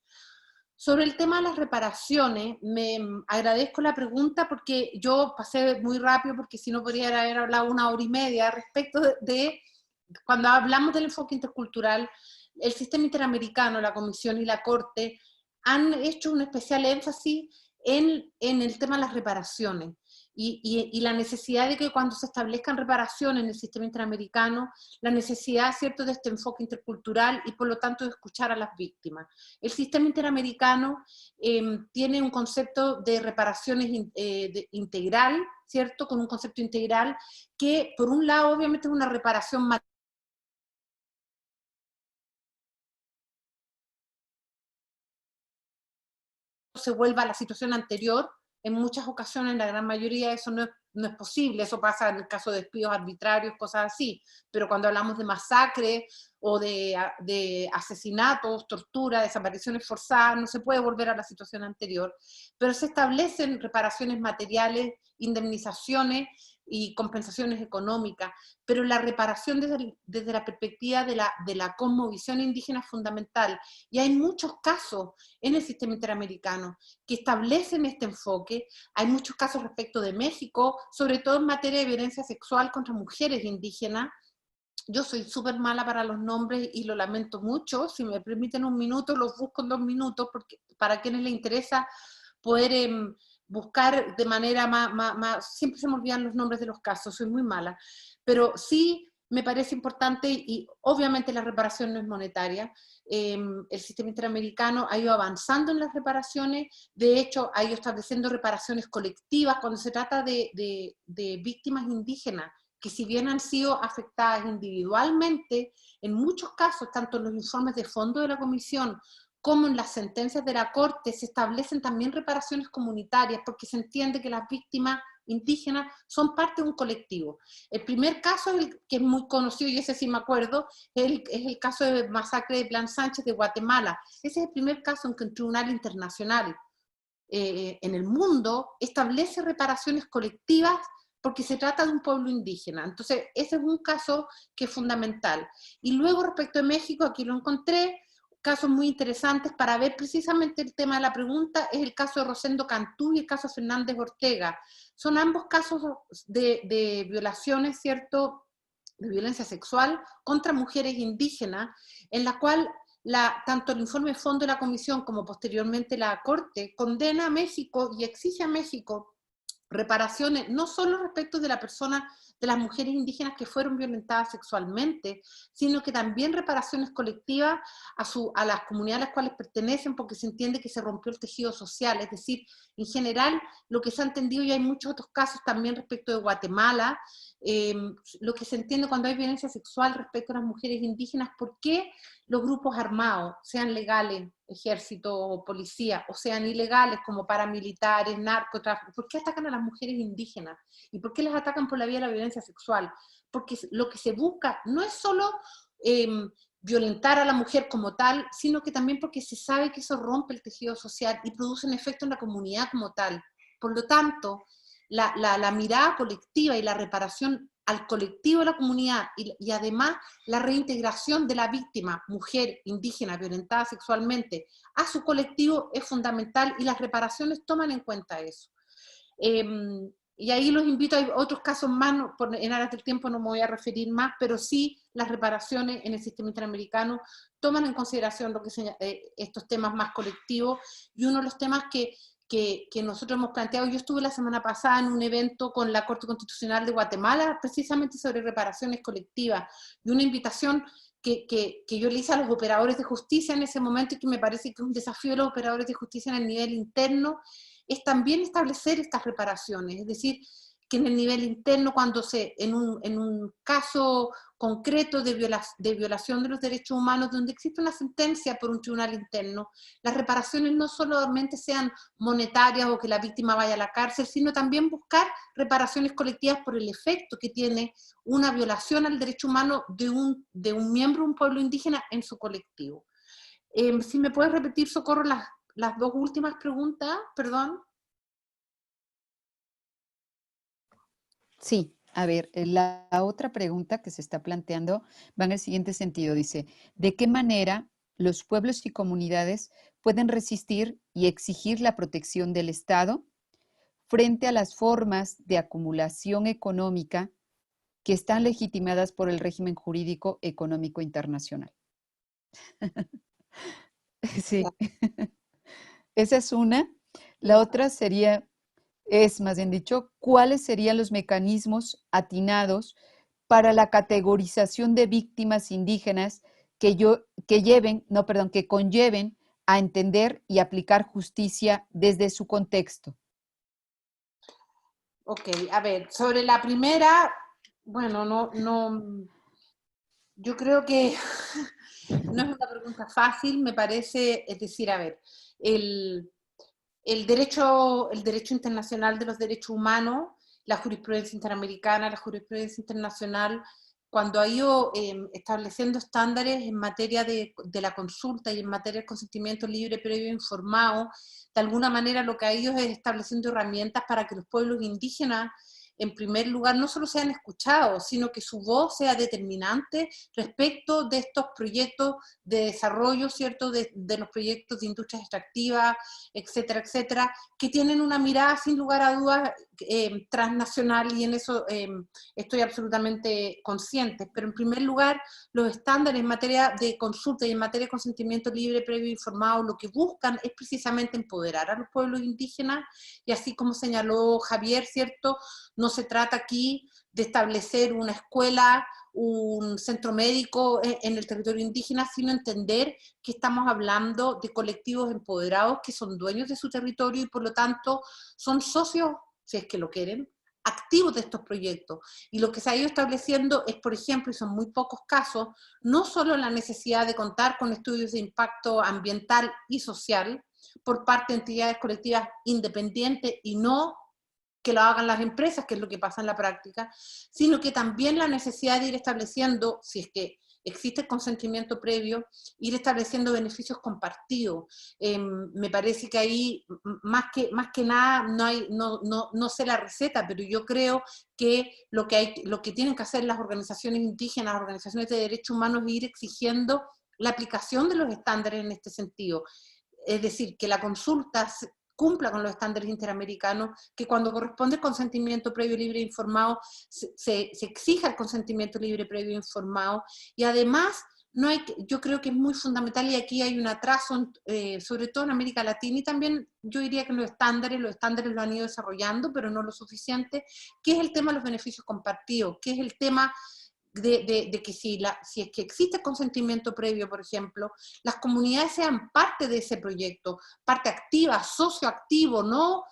Sobre el tema de las reparaciones, me agradezco la pregunta porque yo pasé muy rápido, porque si no podría haber hablado 1 hora y media respecto de cuando hablamos del enfoque intercultural. El sistema interamericano, la Comisión y la Corte han hecho un especial énfasis en el tema de las reparaciones y la necesidad de que cuando se establezcan reparaciones en el sistema interamericano, la necesidad, ¿cierto?, de este enfoque intercultural y por lo tanto de escuchar a las víctimas. El sistema interamericano tiene un concepto de reparaciones integral, ¿cierto?, con un concepto integral que por un lado obviamente es una reparación material, se vuelva a la situación anterior. En muchas ocasiones, en la gran mayoría, eso no es posible. Eso pasa en el caso de despidos arbitrarios, cosas así. Pero cuando hablamos de masacre o de asesinatos, tortura, desapariciones forzadas, no se puede volver a la situación anterior. Pero se establecen reparaciones materiales, indemnizaciones y compensaciones económicas, pero la reparación desde la perspectiva de la cosmovisión indígena es fundamental, y hay muchos casos en el sistema interamericano que establecen este enfoque. Hay muchos casos respecto de México, sobre todo en materia de violencia sexual contra mujeres indígenas. Yo soy súper mala para los nombres y lo lamento mucho. Si me permiten un minuto, los busco en 2 minutos, porque para quienes les interesa poder buscar de manera más, siempre se me olvidan los nombres de los casos, soy muy mala, pero sí me parece importante, y obviamente la reparación no es monetaria. El sistema interamericano ha ido avanzando en las reparaciones, de hecho ha ido estableciendo reparaciones colectivas cuando se trata de víctimas indígenas, que si bien han sido afectadas individualmente, en muchos casos, tanto en los informes de fondo de la Comisión como en las sentencias de la Corte, se establecen también reparaciones comunitarias, porque se entiende que las víctimas indígenas son parte de un colectivo. El primer caso, que es muy conocido, y ese sí me acuerdo, es el caso de masacre de Plan Sánchez de Guatemala. Ese es el primer caso en que un tribunal internacional en el mundo establece reparaciones colectivas porque se trata de un pueblo indígena. Entonces, ese es un caso que es fundamental. Y luego, respecto de México, aquí lo encontré, casos muy interesantes para ver precisamente el tema de la pregunta, es el caso de Rosendo Cantú y el caso de Fernández Ortega. Son ambos casos de violaciones, ¿cierto?, de violencia sexual contra mujeres indígenas, en la cual tanto el informe de fondo de la Comisión como posteriormente la Corte condena a México y exige a México reparaciones, no solo respecto de la persona, de las mujeres indígenas que fueron violentadas sexualmente, sino que también reparaciones colectivas a las comunidades a las cuales pertenecen, porque se entiende que se rompió el tejido social. Es decir, en general, lo que se ha entendido, y hay muchos otros casos también respecto de Guatemala, lo que se entiende cuando hay violencia sexual respecto a las mujeres indígenas, ¿por qué los grupos armados, sean legales, ejército o policía, o sean ilegales como paramilitares, narcotráfico, por qué atacan a las mujeres indígenas? ¿Y por qué las atacan por la vía de la violencia sexual? Porque lo que se busca no es solo violentar a la mujer como tal, sino que también porque se sabe que eso rompe el tejido social y produce un efecto en la comunidad como tal. Por lo tanto, la mirada colectiva y la reparación al colectivo de la comunidad y además la reintegración de la víctima, mujer indígena violentada sexualmente, a su colectivo es fundamental, y las reparaciones toman en cuenta eso. Y ahí los invito, hay otros casos más, en aras del tiempo no me voy a referir más, pero sí las reparaciones en el sistema interamericano toman en consideración estos temas más colectivos, y uno de los temas que nosotros hemos planteado, yo estuve la semana pasada en un evento con la Corte Constitucional de Guatemala, precisamente sobre reparaciones colectivas, y una invitación que yo le hice a los operadores de justicia en ese momento, y que me parece que es un desafío de los operadores de justicia en el nivel interno, es también establecer estas reparaciones, es decir, que en el nivel interno, cuando en un caso concreto de violación de los derechos humanos, donde existe una sentencia por un tribunal interno, las reparaciones no solamente sean monetarias o que la víctima vaya a la cárcel, sino también buscar reparaciones colectivas por el efecto que tiene una violación al derecho humano de un miembro de un pueblo indígena en su colectivo. Si me puedes repetir, Socorro, las dos últimas preguntas, perdón. Sí, a ver, la otra pregunta que se está planteando va en el siguiente sentido. Dice, ¿de qué manera los pueblos y comunidades pueden resistir y exigir la protección del Estado frente a las formas de acumulación económica que están legitimadas por el régimen jurídico económico internacional? Sí, esa es una. La otra es más bien dicho, ¿cuáles serían los mecanismos atinados para la categorización de víctimas indígenas que conlleven a entender y aplicar justicia desde su contexto? Ok, a ver, sobre la primera, bueno, yo creo que no es una pregunta fácil, me parece, es decir, a ver, el derecho internacional de los derechos humanos, la jurisprudencia interamericana, la jurisprudencia internacional, cuando ha ido estableciendo estándares en materia de la consulta y en materia de consentimiento libre, previo, informado, de alguna manera lo que ha ido es estableciendo herramientas para que los pueblos indígenas, en primer lugar, no solo sean escuchados, sino que su voz sea determinante respecto de estos proyectos de desarrollo, ¿cierto?, de los proyectos de industrias extractivas, etcétera, etcétera, que tienen una mirada, sin lugar a dudas, transnacional, y en eso estoy absolutamente consciente. Pero en primer lugar, los estándares en materia de consulta y en materia de consentimiento libre, previo, informado, lo que buscan es precisamente empoderar a los pueblos indígenas, y así como señaló Javier, ¿cierto?, no se trata aquí de establecer una escuela, un centro médico en el territorio indígena, sino entender que estamos hablando de colectivos empoderados que son dueños de su territorio y por lo tanto son socios, si es que lo quieren, activos de estos proyectos. Y lo que se ha ido estableciendo es, por ejemplo, y son muy pocos casos, no solo la necesidad de contar con estudios de impacto ambiental y social por parte de entidades colectivas independientes y no que lo hagan las empresas, que es lo que pasa en la práctica, sino que también la necesidad de ir estableciendo, si es que existe consentimiento previo, ir estableciendo beneficios compartidos. Me parece que ahí, más que nada, no sé la receta, pero yo creo que lo que tienen que hacer las organizaciones indígenas, las organizaciones de derechos humanos, es ir exigiendo la aplicación de los estándares en este sentido. Es decir, que la consulta cumpla con los estándares interamericanos, que cuando corresponde el consentimiento previo, libre e informado, se exija el consentimiento libre, previo e informado, y además, yo creo que es muy fundamental, y aquí hay un atraso, sobre todo en América Latina, y también yo diría que los estándares lo han ido desarrollando, pero no lo suficiente, que es el tema de los beneficios compartidos, que es el tema de que si es que existe consentimiento previo, por ejemplo, las comunidades sean parte de ese proyecto, parte activa, socioactivo, no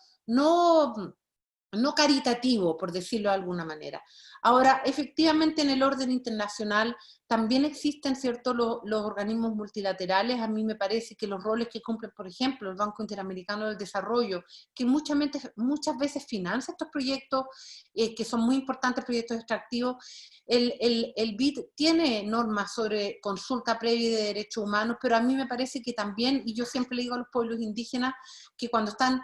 caritativo, por decirlo de alguna manera. Ahora, efectivamente, en el orden internacional también existen, ¿cierto?, los organismos multilaterales. A mí me parece que los roles que cumplen, por ejemplo, el Banco Interamericano del Desarrollo, que muchas veces financia estos proyectos, que son muy importantes, proyectos extractivos. El BID tiene normas sobre consulta previa de derechos humanos, pero a mí me parece que también, y yo siempre le digo a los pueblos indígenas, que cuando están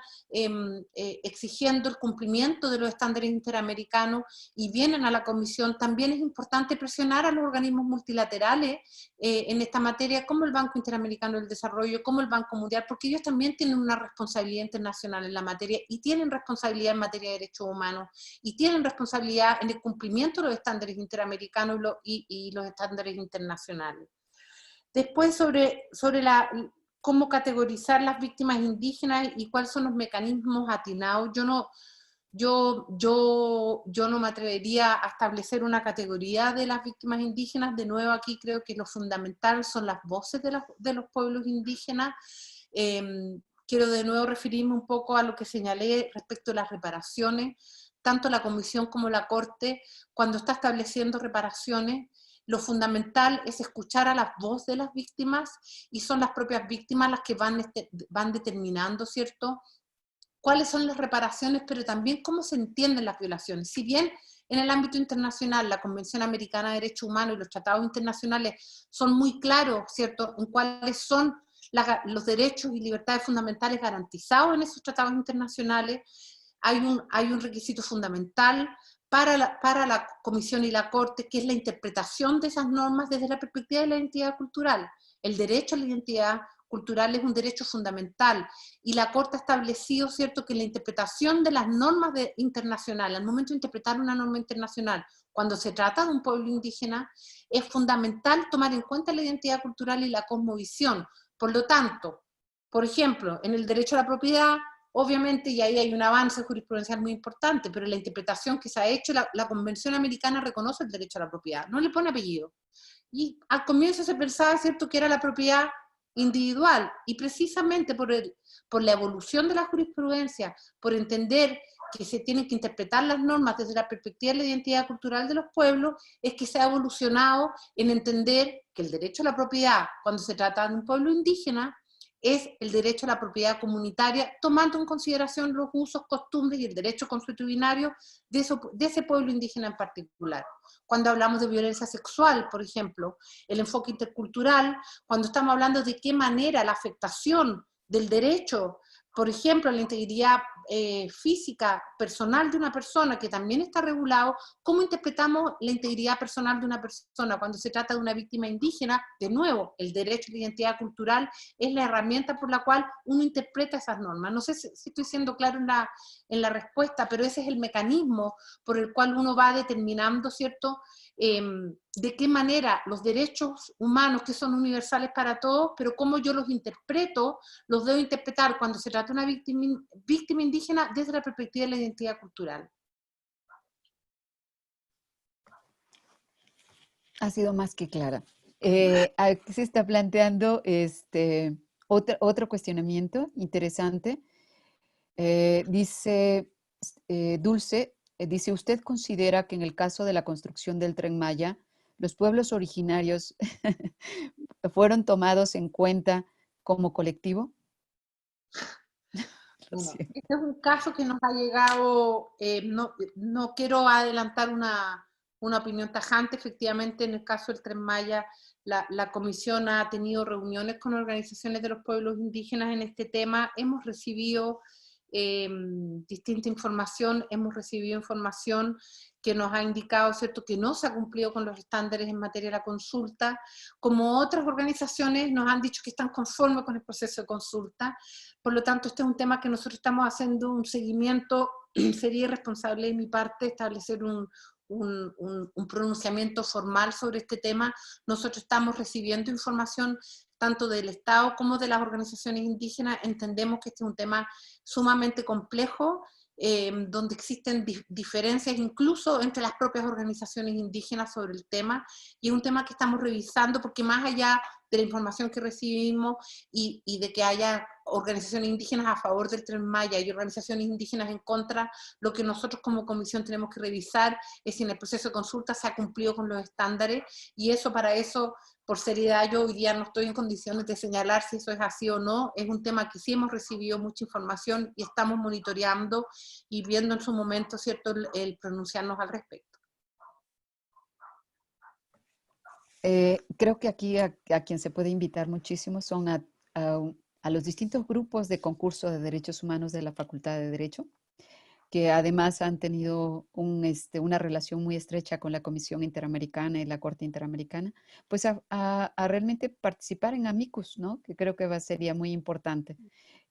exigiendo el cumplimiento de los estándares interamericanos y vienen a la Comisión, también es importante presionar a los organismos multilaterales en esta materia, como el Banco Interamericano del Desarrollo, como el Banco Mundial, porque ellos también tienen una responsabilidad internacional en la materia, y tienen responsabilidad en materia de derechos humanos, y tienen responsabilidad en el cumplimiento de los estándares interamericanos y los estándares internacionales. Después, sobre cómo categorizar las víctimas indígenas y cuáles son los mecanismos atinados, yo no me atrevería a establecer una categoría de las víctimas indígenas. De nuevo, aquí creo que lo fundamental son las voces de los pueblos indígenas. Quiero de nuevo referirme un poco a lo que señalé respecto a las reparaciones. Tanto la Comisión como la Corte, cuando está estableciendo reparaciones, lo fundamental es escuchar a la voz de las víctimas, y son las propias víctimas las que van determinando, ¿cierto?, cuáles son las reparaciones, pero también cómo se entienden las violaciones. Si bien en el ámbito internacional la Convención Americana de Derechos Humanos y los tratados internacionales son muy claros, ¿cierto?, en cuáles son los derechos y libertades fundamentales garantizados en esos tratados internacionales, hay un requisito fundamental para la Comisión y la Corte, que es la interpretación de esas normas desde la perspectiva de la identidad cultural. El derecho a la identidad cultural es un derecho fundamental, y la Corte ha establecido, ¿cierto?, que la interpretación de las normas internacionales, al momento de interpretar una norma internacional, cuando se trata de un pueblo indígena, es fundamental tomar en cuenta la identidad cultural y la cosmovisión. Por lo tanto, por ejemplo, en el derecho a la propiedad, obviamente, y ahí hay un avance jurisprudencial muy importante, pero la interpretación que se ha hecho, la Convención Americana reconoce el derecho a la propiedad, no le pone apellido. Y al comienzo se pensaba, ¿cierto?, que era la propiedad individual, y precisamente por la evolución de la jurisprudencia, por entender que se tienen que interpretar las normas desde la perspectiva de la identidad cultural de los pueblos, es que se ha evolucionado en entender que el derecho a la propiedad, cuando se trata de un pueblo indígena, es el derecho a la propiedad comunitaria, tomando en consideración los usos, costumbres y el derecho consuetudinario de ese pueblo indígena en particular. Cuando hablamos de violencia sexual, por ejemplo, el enfoque intercultural, cuando estamos hablando de qué manera la afectación del derecho, por ejemplo, la integridad física personal de una persona, que también está regulado, ¿cómo interpretamos la integridad personal de una persona cuando se trata de una víctima indígena? De nuevo, el derecho a la identidad cultural es la herramienta por la cual uno interpreta esas normas. No sé si estoy siendo claro en la respuesta, pero ese es el mecanismo por el cual uno va determinando, ¿cierto?, de qué manera los derechos humanos, que son universales para todos, pero cómo yo los interpreto, los debo interpretar cuando se trata de una víctima indígena desde la perspectiva de la identidad cultural. Ha sido más que clara. Aquí se está planteando otro cuestionamiento interesante. Dice Dulce, dice, ¿usted considera que en el caso de la construcción del Tren Maya, los pueblos originarios fueron tomados en cuenta como colectivo? Sí. Este es un caso que nos ha llegado, no quiero adelantar una opinión tajante. Efectivamente, en el caso del Tren Maya, la comisión ha tenido reuniones con organizaciones de los pueblos indígenas en este tema. Hemos recibido distinta información, hemos recibido información que nos ha indicado, ¿cierto?, que no se ha cumplido con los estándares en materia de la consulta, como otras organizaciones nos han dicho que están conformes con el proceso de consulta. Por lo tanto, este es un tema que nosotros estamos haciendo un seguimiento. Sería irresponsable de mi parte establecer un pronunciamiento formal sobre este tema. Nosotros estamos recibiendo información tanto del Estado como de las organizaciones indígenas. Entendemos que este es un tema sumamente complejo, donde existen diferencias incluso entre las propias organizaciones indígenas sobre el tema, y es un tema que estamos revisando, porque más allá de la información que recibimos y de que haya organizaciones indígenas a favor del Tren Maya y organizaciones indígenas en contra, lo que nosotros como comisión tenemos que revisar es si en el proceso de consulta se ha cumplido con los estándares, y eso, para eso, por seriedad, yo hoy día no estoy en condiciones de señalar si eso es así o no. Es un tema que sí hemos recibido mucha información y estamos monitoreando y viendo en su momento, ¿cierto?, el pronunciarnos al respecto. Creo que aquí a quien se puede invitar muchísimo son a los distintos grupos de concurso de derechos humanos de la Facultad de Derecho, que además han tenido una relación muy estrecha con la Comisión Interamericana y la Corte Interamericana, pues a realmente participar en Amicus, ¿no? Que creo que sería muy importante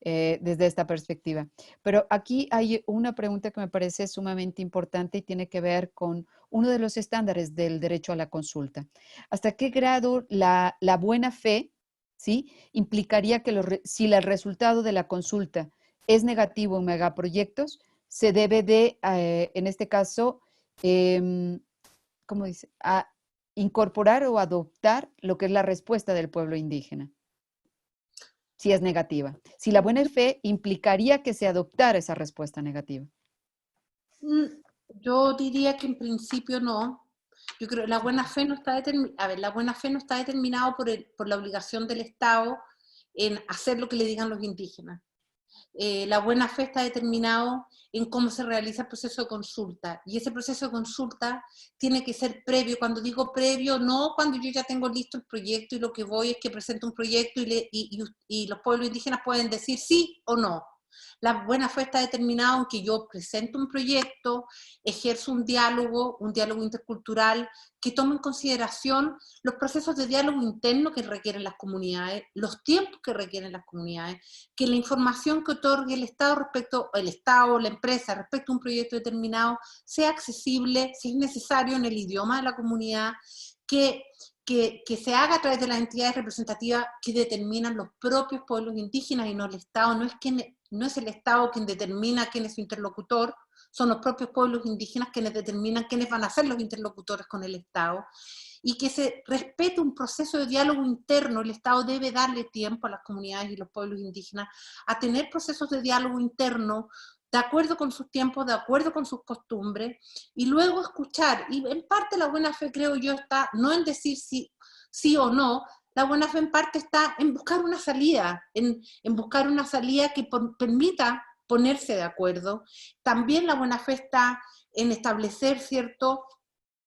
desde esta perspectiva. Pero aquí hay una pregunta que me parece sumamente importante y tiene que ver con uno de los estándares del derecho a la consulta. ¿Hasta qué grado la buena fe, ¿sí?, implicaría que si el resultado de la consulta es negativo en megaproyectos, se debe de, en este caso, ¿cómo dice?, a incorporar o adoptar lo que es la respuesta del pueblo indígena, si es negativa? Si la buena fe implicaría que se adoptara esa respuesta negativa. Yo diría que en principio no. Yo creo que la buena fe no está determinada. A ver, la buena fe no está determinado por la obligación del Estado en hacer lo que le digan los indígenas. La buena fe está determinado en cómo se realiza el proceso de consulta, y ese proceso de consulta tiene que ser previo. Cuando digo previo, no cuando yo ya tengo listo el proyecto y lo que voy es que presento un proyecto y los pueblos indígenas pueden decir sí o no. La buena fe está determinada en que yo presento un proyecto, ejerzo un diálogo intercultural, que tome en consideración los procesos de diálogo interno que requieren las comunidades, los tiempos que requieren las comunidades, que la información que otorgue el Estado o la empresa respecto a un proyecto determinado sea accesible, si es necesario, en el idioma de la comunidad, que se haga a través de las entidades representativas que determinan los propios pueblos indígenas y no el Estado. No es el Estado quien determina quién es su interlocutor, son los propios pueblos indígenas quienes determinan quiénes van a ser los interlocutores con el Estado, y que se respete un proceso de diálogo interno. El Estado debe darle tiempo a las comunidades y los pueblos indígenas a tener procesos de diálogo interno de acuerdo con sus tiempos, de acuerdo con sus costumbres, y luego escuchar. Y en parte la buena fe, creo yo, está no en decir sí o no. La buena fe en parte está en buscar una salida, en buscar una salida que permita ponerse de acuerdo. También la buena fe está en establecer ciertos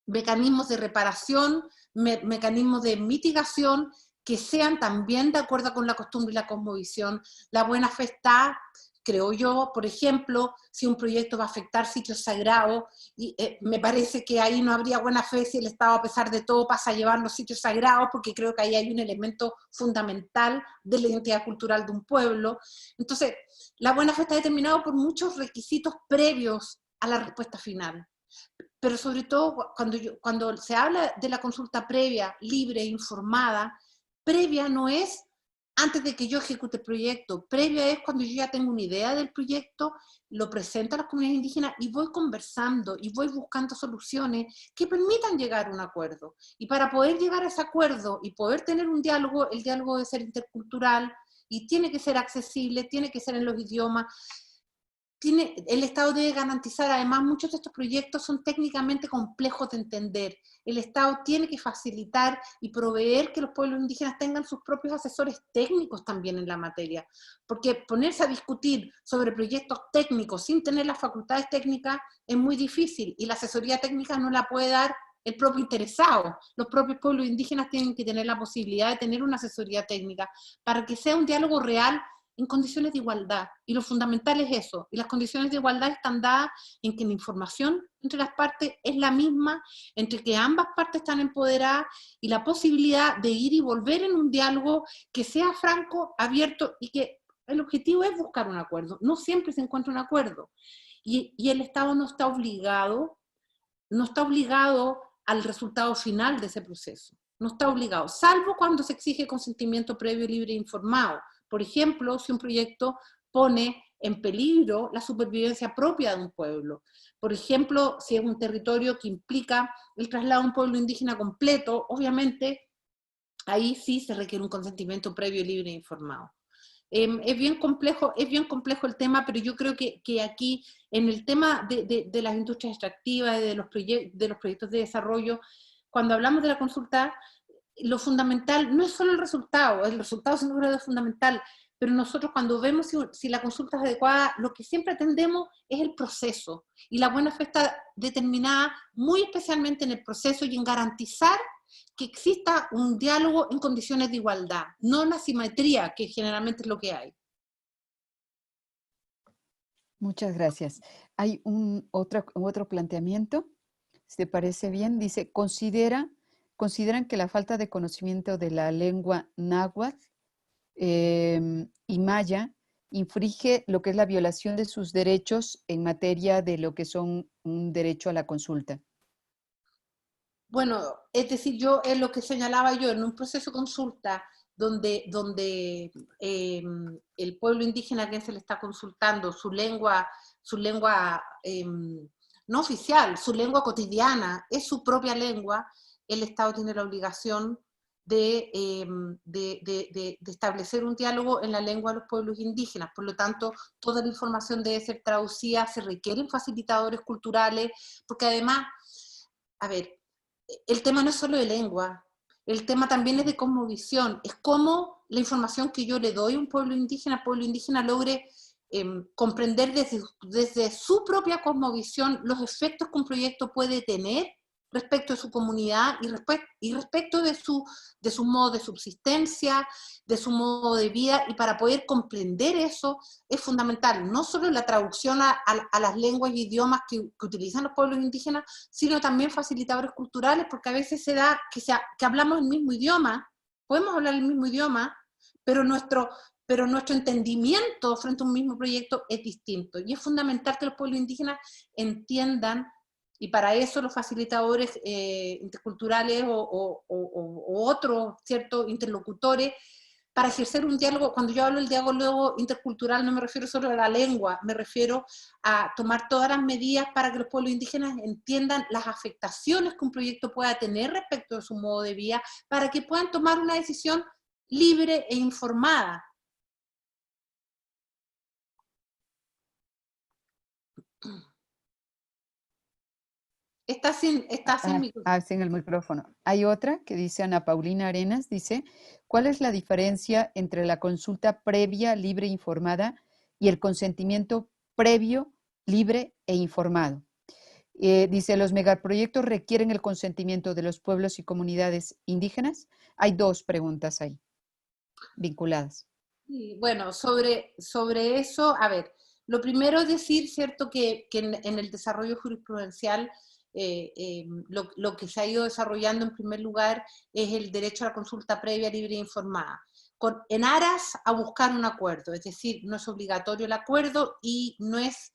mecanismos de reparación, mecanismos de mitigación que sean también de acuerdo con la costumbre y la cosmovisión. La buena fe está, creo yo, por ejemplo, si un proyecto va a afectar sitios sagrados, y me parece que ahí no habría buena fe si el Estado, a pesar de todo, pasa a llevar los sitios sagrados, porque creo que ahí hay un elemento fundamental de la identidad cultural de un pueblo. Entonces, la buena fe está determinada por muchos requisitos previos a la respuesta final. Pero sobre todo, cuando se habla de la consulta previa, libre, informada, previa no es antes de que yo ejecute el proyecto. Previa es cuando yo ya tengo una idea del proyecto, lo presento a las comunidades indígenas y voy conversando y voy buscando soluciones que permitan llegar a un acuerdo. Y para poder llegar a ese acuerdo y poder tener un diálogo, el diálogo debe ser intercultural y tiene que ser accesible, tiene que ser en los idiomas. el Estado debe garantizar, además muchos de estos proyectos son técnicamente complejos de entender. El Estado tiene que facilitar y proveer que los pueblos indígenas tengan sus propios asesores técnicos también en la materia, porque ponerse a discutir sobre proyectos técnicos sin tener las facultades técnicas es muy difícil, y la asesoría técnica no la puede dar el propio interesado. Los propios pueblos indígenas tienen que tener la posibilidad de tener una asesoría técnica para que sea un diálogo real en condiciones de igualdad, y lo fundamental es eso, y las condiciones de igualdad están dadas en que la información entre las partes es la misma, entre que ambas partes están empoderadas, y la posibilidad de ir y volver en un diálogo que sea franco, abierto, y que el objetivo es buscar un acuerdo. No siempre se encuentra un acuerdo, y el Estado no está obligado al resultado final de ese proceso, no está obligado, salvo cuando se exige consentimiento previo, libre e informado. Por ejemplo, si un proyecto pone en peligro la supervivencia propia de un pueblo. Por ejemplo, si es un territorio que implica el traslado de un pueblo indígena completo, obviamente ahí sí se requiere un consentimiento previo, libre e informado. Es bien complejo el tema, pero yo creo que aquí, en el tema de las industrias extractivas, de los proyectos de desarrollo, cuando hablamos de la consulta, lo fundamental no es solo el resultado sin duda es fundamental, pero nosotros cuando vemos si la consulta es adecuada, lo que siempre atendemos es el proceso, y la buena fe está determinada muy especialmente en el proceso y en garantizar que exista un diálogo en condiciones de igualdad, no una simetría, que generalmente es lo que hay. Muchas gracias. Hay otro planteamiento, si te parece bien, dice, consideran que la falta de conocimiento de la lengua náhuatl y maya infringe lo que es la violación de sus derechos en materia de lo que son un derecho a la consulta. Bueno, es decir, es lo que señalaba yo, en un proceso de consulta donde el pueblo indígena a quien se le está consultando, su lengua no oficial, su lengua cotidiana, es su propia lengua, el Estado tiene la obligación de establecer un diálogo en la lengua de los pueblos indígenas. Por lo tanto, toda la información debe ser traducida, se requieren facilitadores culturales, porque además, a ver, el tema no es solo de lengua, el tema también es de cosmovisión, es cómo la información que yo le doy a un pueblo indígena logre comprender desde su propia cosmovisión los efectos que un proyecto puede tener respecto de su comunidad y respecto de su modo de subsistencia, de su modo de vida, y para poder comprender eso es fundamental, no solo la traducción a las lenguas y idiomas que utilizan los pueblos indígenas, sino también facilitadores culturales, porque a veces se da que hablamos el mismo idioma, podemos hablar el mismo idioma, pero nuestro entendimiento frente a un mismo proyecto es distinto, y es fundamental que los pueblos indígenas entiendan. Y para eso los facilitadores interculturales o otros ciertos interlocutores, para ejercer un diálogo, cuando yo hablo del diálogo intercultural no me refiero solo a la lengua, me refiero a tomar todas las medidas para que los pueblos indígenas entiendan las afectaciones que un proyecto pueda tener respecto de su modo de vida, para que puedan tomar una decisión libre e informada. Está sin micrófono. Sin el micrófono. Hay otra que dice Ana Paulina Arenas, dice, ¿cuál es la diferencia entre la consulta previa, libre e informada y el consentimiento previo, libre e informado? Dice, ¿los megaproyectos requieren el consentimiento de los pueblos y comunidades indígenas? Hay dos preguntas ahí, vinculadas. Sí, bueno, sobre eso, a ver, lo primero es decir, cierto, que en el desarrollo jurisprudencial lo que se ha ido desarrollando en primer lugar es el derecho a la consulta previa, libre e informada, en aras a buscar un acuerdo, es decir, no es obligatorio el acuerdo y no es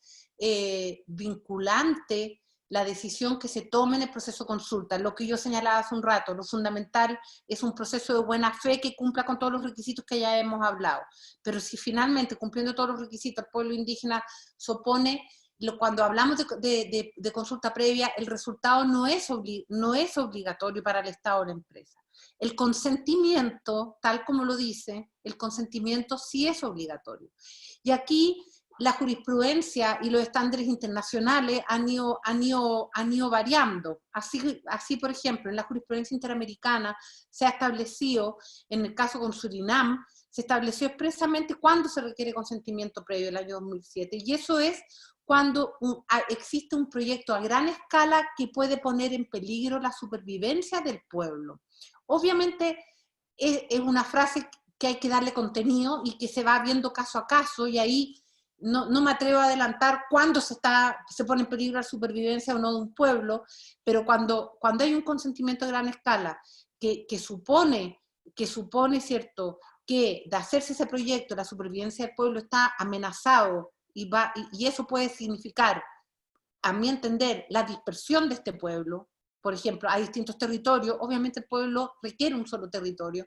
vinculante la decisión que se tome en el proceso de consulta. Lo que yo señalaba hace un rato, lo fundamental es un proceso de buena fe que cumpla con todos los requisitos que ya hemos hablado. Pero si finalmente, cumpliendo todos los requisitos, el pueblo indígena se opone, cuando hablamos de consulta previa, el resultado no es obligatorio para el Estado o la empresa. El consentimiento, tal como lo dice, el consentimiento sí es obligatorio. Y aquí la jurisprudencia y los estándares internacionales han ido variando. Así, por ejemplo, en la jurisprudencia interamericana se ha establecido, en el caso con Surinam, se estableció expresamente cuándo se requiere consentimiento previo, el año 2007, y eso es cuando existe un proyecto a gran escala que puede poner en peligro la supervivencia del pueblo. Obviamente es una frase que hay que darle contenido y que se va viendo caso a caso, y ahí no me atrevo a adelantar cuándo se pone en peligro la supervivencia o no de un pueblo, pero cuando hay un consentimiento a gran escala que supone, ¿cierto?, que de hacerse ese proyecto la supervivencia del pueblo está amenazado, y eso puede significar, a mi entender, la dispersión de este pueblo. Por ejemplo, hay distintos territorios, obviamente el pueblo requiere un solo territorio.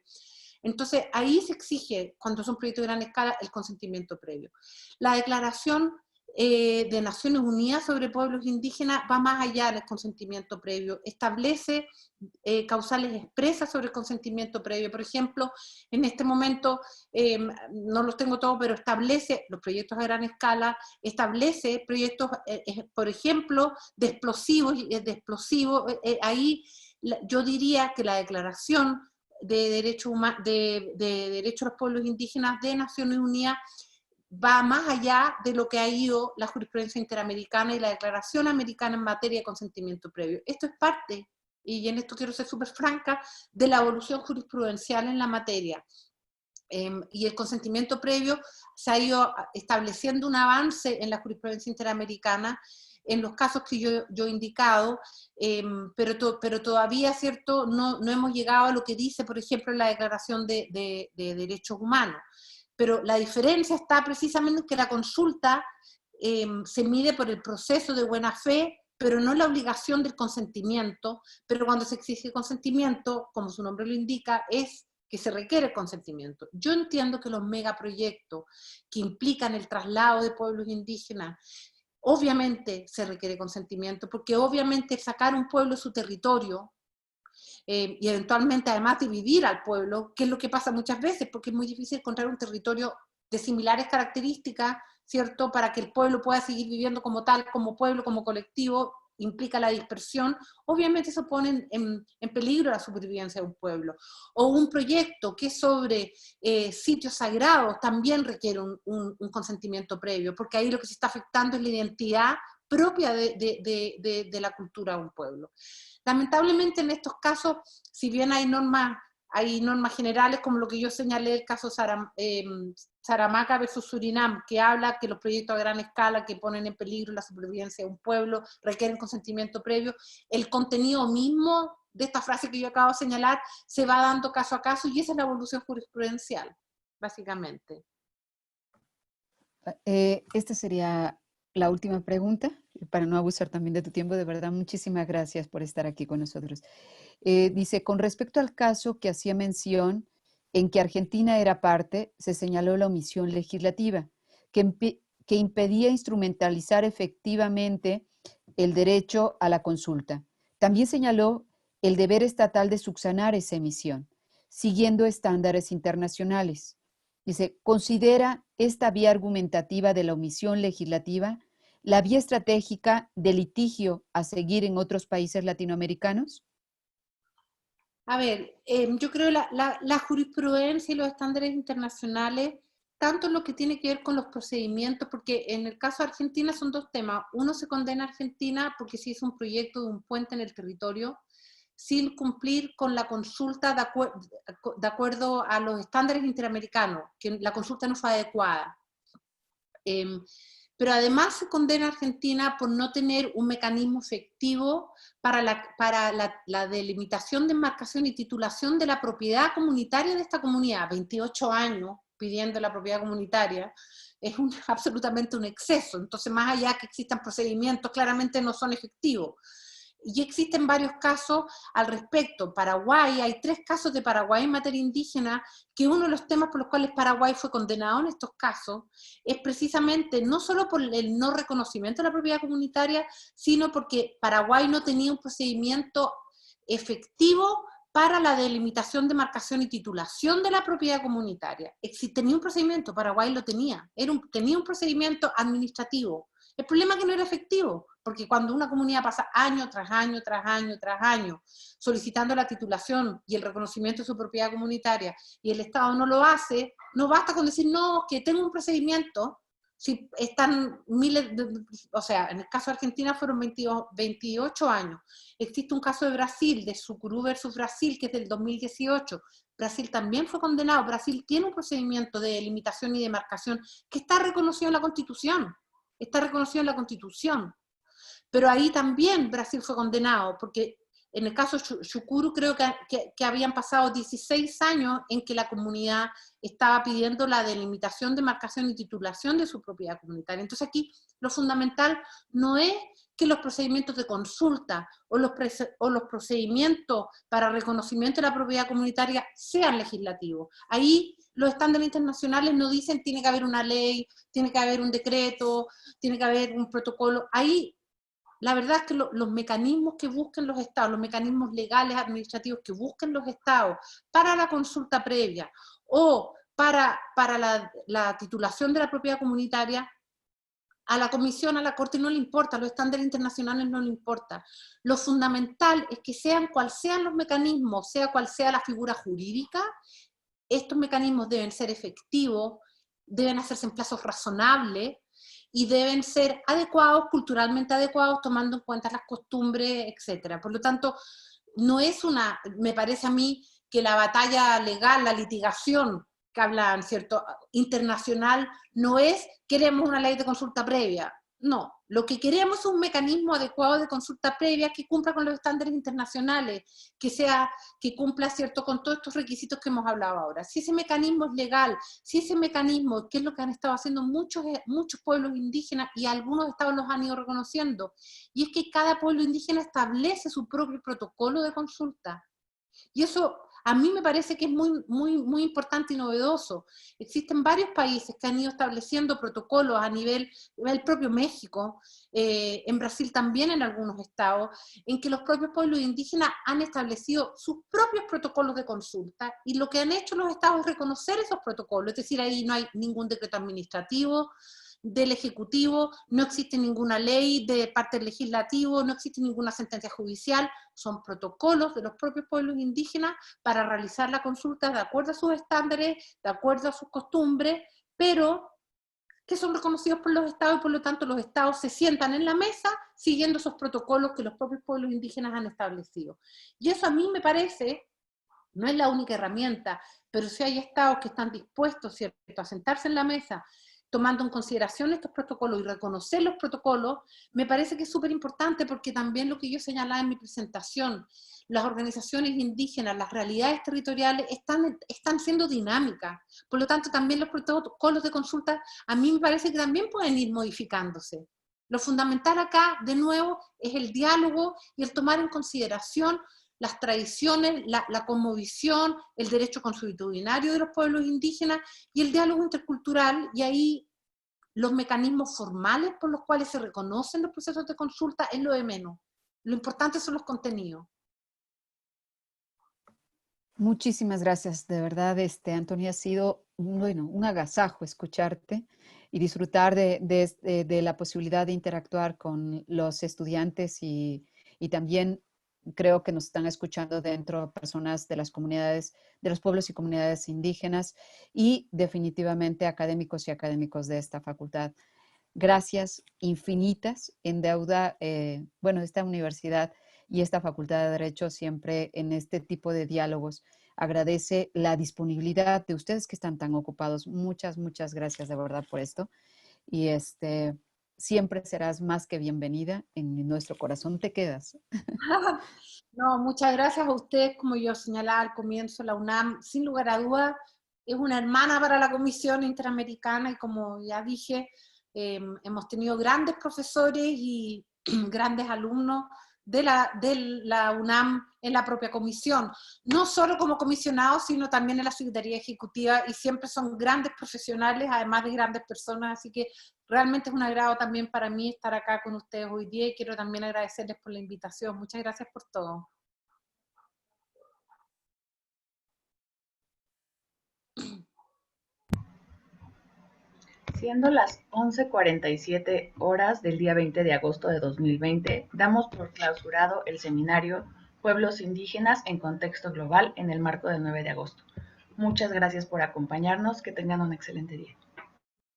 Entonces, ahí se exige, cuando son proyectos de gran escala, el consentimiento previo. La Declaración de Naciones Unidas sobre Pueblos Indígenas va más allá del consentimiento previo, establece causales expresas sobre el consentimiento previo. Por ejemplo, en este momento, no los tengo todos, pero establece los proyectos a gran escala, establece proyectos, por ejemplo, de explosivos, ahí yo diría que la Declaración de Derechos de los Pueblos Indígenas de Naciones Unidas va más allá de lo que ha ido la jurisprudencia interamericana y la Declaración Americana en materia de consentimiento previo. Esto es parte, y en esto quiero ser súper franca, de la evolución jurisprudencial en la materia. Y el consentimiento previo se ha ido estableciendo un avance en la jurisprudencia interamericana en los casos que yo he indicado, pero todavía, ¿cierto?, no hemos llegado a lo que dice, por ejemplo, la Declaración de Derechos Humanos. Pero la diferencia está precisamente en que la consulta se mide por el proceso de buena fe, pero no la obligación del consentimiento, pero cuando se exige consentimiento, como su nombre lo indica, es que se requiere consentimiento. Yo entiendo que los megaproyectos que implican el traslado de pueblos indígenas, obviamente se requiere consentimiento, porque obviamente sacar un pueblo de su territorio, y eventualmente además dividir al pueblo, que es lo que pasa muchas veces, porque es muy difícil encontrar un territorio de similares características, ¿cierto?, para que el pueblo pueda seguir viviendo como tal, como pueblo, como colectivo, implica la dispersión, obviamente eso pone en peligro la supervivencia de un pueblo. O un proyecto que es sobre sitios sagrados también requiere un consentimiento previo, porque ahí lo que se está afectando es la identidad propia de la cultura de un pueblo. Lamentablemente en estos casos, si bien hay normas generales, como lo que yo señalé, el caso Saramacca versus Surinam, que habla que los proyectos a gran escala que ponen en peligro la supervivencia de un pueblo requieren consentimiento previo, el contenido mismo de esta frase que yo acabo de señalar se va dando caso a caso, y esa es la evolución jurisprudencial, básicamente. Esta sería la última pregunta, para no abusar también de tu tiempo. De verdad, muchísimas gracias por estar aquí con nosotros. Dice, con respecto al caso que hacía mención en que Argentina era parte, se señaló la omisión legislativa, que impedía instrumentalizar efectivamente el derecho a la consulta. También señaló el deber estatal de subsanar esa emisión, siguiendo estándares internacionales. Dice, ¿considera esta vía argumentativa de la omisión legislativa la vía estratégica de litigio a seguir en otros países latinoamericanos? A ver, yo creo la jurisprudencia y los estándares internacionales, tanto en lo que tiene que ver con los procedimientos, porque en el caso de Argentina son dos temas. Uno, se condena a Argentina porque se hizo un proyecto de un puente en el territorio sin cumplir con la consulta de acuerdo a los estándares interamericanos, que la consulta no fue adecuada. Pero además se condena a Argentina por no tener un mecanismo efectivo para la delimitación, demarcación y titulación de la propiedad comunitaria de esta comunidad. 28 años pidiendo la propiedad comunitaria es absolutamente un exceso. Entonces, más allá que existan procedimientos, claramente no son efectivos. Y existen varios casos al respecto. Paraguay, hay 3 casos de Paraguay en materia indígena, que uno de los temas por los cuales Paraguay fue condenado en estos casos es precisamente no solo por el no reconocimiento de la propiedad comunitaria, sino porque Paraguay no tenía un procedimiento efectivo para la delimitación, demarcación y titulación de la propiedad comunitaria. Tenía un procedimiento, Paraguay lo tenía, tenía un procedimiento administrativo. El problema es que no era efectivo, porque cuando una comunidad pasa año tras año, tras año, tras año, solicitando la titulación y el reconocimiento de su propiedad comunitaria, y el Estado no lo hace, no basta con decir, no, que tengo un procedimiento, si están miles, o sea, en el caso de Argentina fueron 28 años. Existe un caso de Brasil, de Sucuru versus Brasil, que es del 2018. Brasil también fue condenado. Brasil tiene un procedimiento de limitación y demarcación que está reconocido en la Constitución. Está reconocido en la Constitución. Pero ahí también Brasil fue condenado, porque en el caso de Sucuru creo que habían pasado 16 años en que la comunidad estaba pidiendo la delimitación, demarcación y titulación de su propiedad comunitaria. Entonces aquí lo fundamental no es que los procedimientos de consulta o los procedimientos para reconocimiento de la propiedad comunitaria sean legislativos. Ahí los estándares internacionales no dicen tiene que haber una ley, tiene que haber un decreto, tiene que haber un protocolo. Ahí la verdad es que los mecanismos que busquen los estados, los mecanismos legales, administrativos que busquen los estados para la consulta previa o para la titulación de la propiedad comunitaria, a la Comisión, a la Corte no le importa, a los estándares internacionales no le importa. Lo fundamental es que sean cual sean los mecanismos, sea cual sea la figura jurídica, estos mecanismos deben ser efectivos, deben hacerse en plazos razonables, y deben ser adecuados, culturalmente adecuados, tomando en cuenta las costumbres, etc. Por lo tanto, no es me parece a mí que la batalla legal, la litigación que hablan, ¿cierto?, internacional, no es queremos una ley de consulta previa. No, lo que queremos es un mecanismo adecuado de consulta previa que cumpla con los estándares internacionales, que cumpla, ¿cierto?, con todos estos requisitos que hemos hablado ahora. Si ese mecanismo es legal, si ese mecanismo, que es lo que han estado haciendo muchos pueblos indígenas, y algunos estados los han ido reconociendo, y es que cada pueblo indígena establece su propio protocolo de consulta. Y eso a mí me parece que es muy importante y novedoso. Existen varios países que han ido estableciendo protocolos a nivel, el propio México, en Brasil también en algunos estados, en que los propios pueblos indígenas han establecido sus propios protocolos de consulta, y lo que han hecho los estados es reconocer esos protocolos, es decir, ahí no hay ningún decreto administrativo del Ejecutivo, no existe ninguna ley de parte del Legislativo, no existe ninguna sentencia judicial, son protocolos de los propios pueblos indígenas para realizar la consulta de acuerdo a sus estándares, de acuerdo a sus costumbres, pero que son reconocidos por los estados, y por lo tanto los estados se sientan en la mesa siguiendo esos protocolos que los propios pueblos indígenas han establecido. Y eso a mí me parece, no es la única herramienta, pero si hay estados que están dispuestos, ¿cierto?, a sentarse en la mesa, tomando en consideración estos protocolos y reconocer los protocolos, me parece que es súper importante, porque también lo que yo señalaba en mi presentación, las organizaciones indígenas, las realidades territoriales están siendo dinámicas. Por lo tanto, también los protocolos de consulta a mí me parece que también pueden ir modificándose. Lo fundamental acá, de nuevo, es el diálogo y el tomar en consideración las tradiciones, la cosmovisión, el derecho consuetudinario de los pueblos indígenas y el diálogo intercultural, y ahí los mecanismos formales por los cuales se reconocen los procesos de consulta es lo de menos. Lo importante son los contenidos. Muchísimas gracias, de verdad, Antonia, ha sido un agasajo escucharte y disfrutar de la posibilidad de interactuar con los estudiantes, y también creo que nos están escuchando dentro personas de las comunidades, de los pueblos y comunidades indígenas, y definitivamente académicos y académicos de esta facultad. Gracias infinitas, en deuda, esta universidad y esta Facultad de Derecho siempre en este tipo de diálogos agradece la disponibilidad de ustedes que están tan ocupados. Muchas gracias de verdad por esto. Y siempre serás más que bienvenida, en nuestro corazón te quedas. No, muchas gracias a ustedes. Como yo señalaba al comienzo, la UNAM, sin lugar a dudas, es una hermana para la Comisión Interamericana, y como ya dije, hemos tenido grandes profesores y grandes alumnos de la UNAM en la propia comisión, no solo como comisionados, sino también en la Secretaría Ejecutiva, y siempre son grandes profesionales, además de grandes personas, así que realmente es un agrado también para mí estar acá con ustedes hoy día, y quiero también agradecerles por la invitación. Muchas gracias por todo. Siendo las 11:47 horas del día 20 de agosto de 2020, damos por clausurado el seminario Pueblos Indígenas en Contexto Global en el marco del 9 de agosto. Muchas gracias por acompañarnos. Que tengan un excelente día.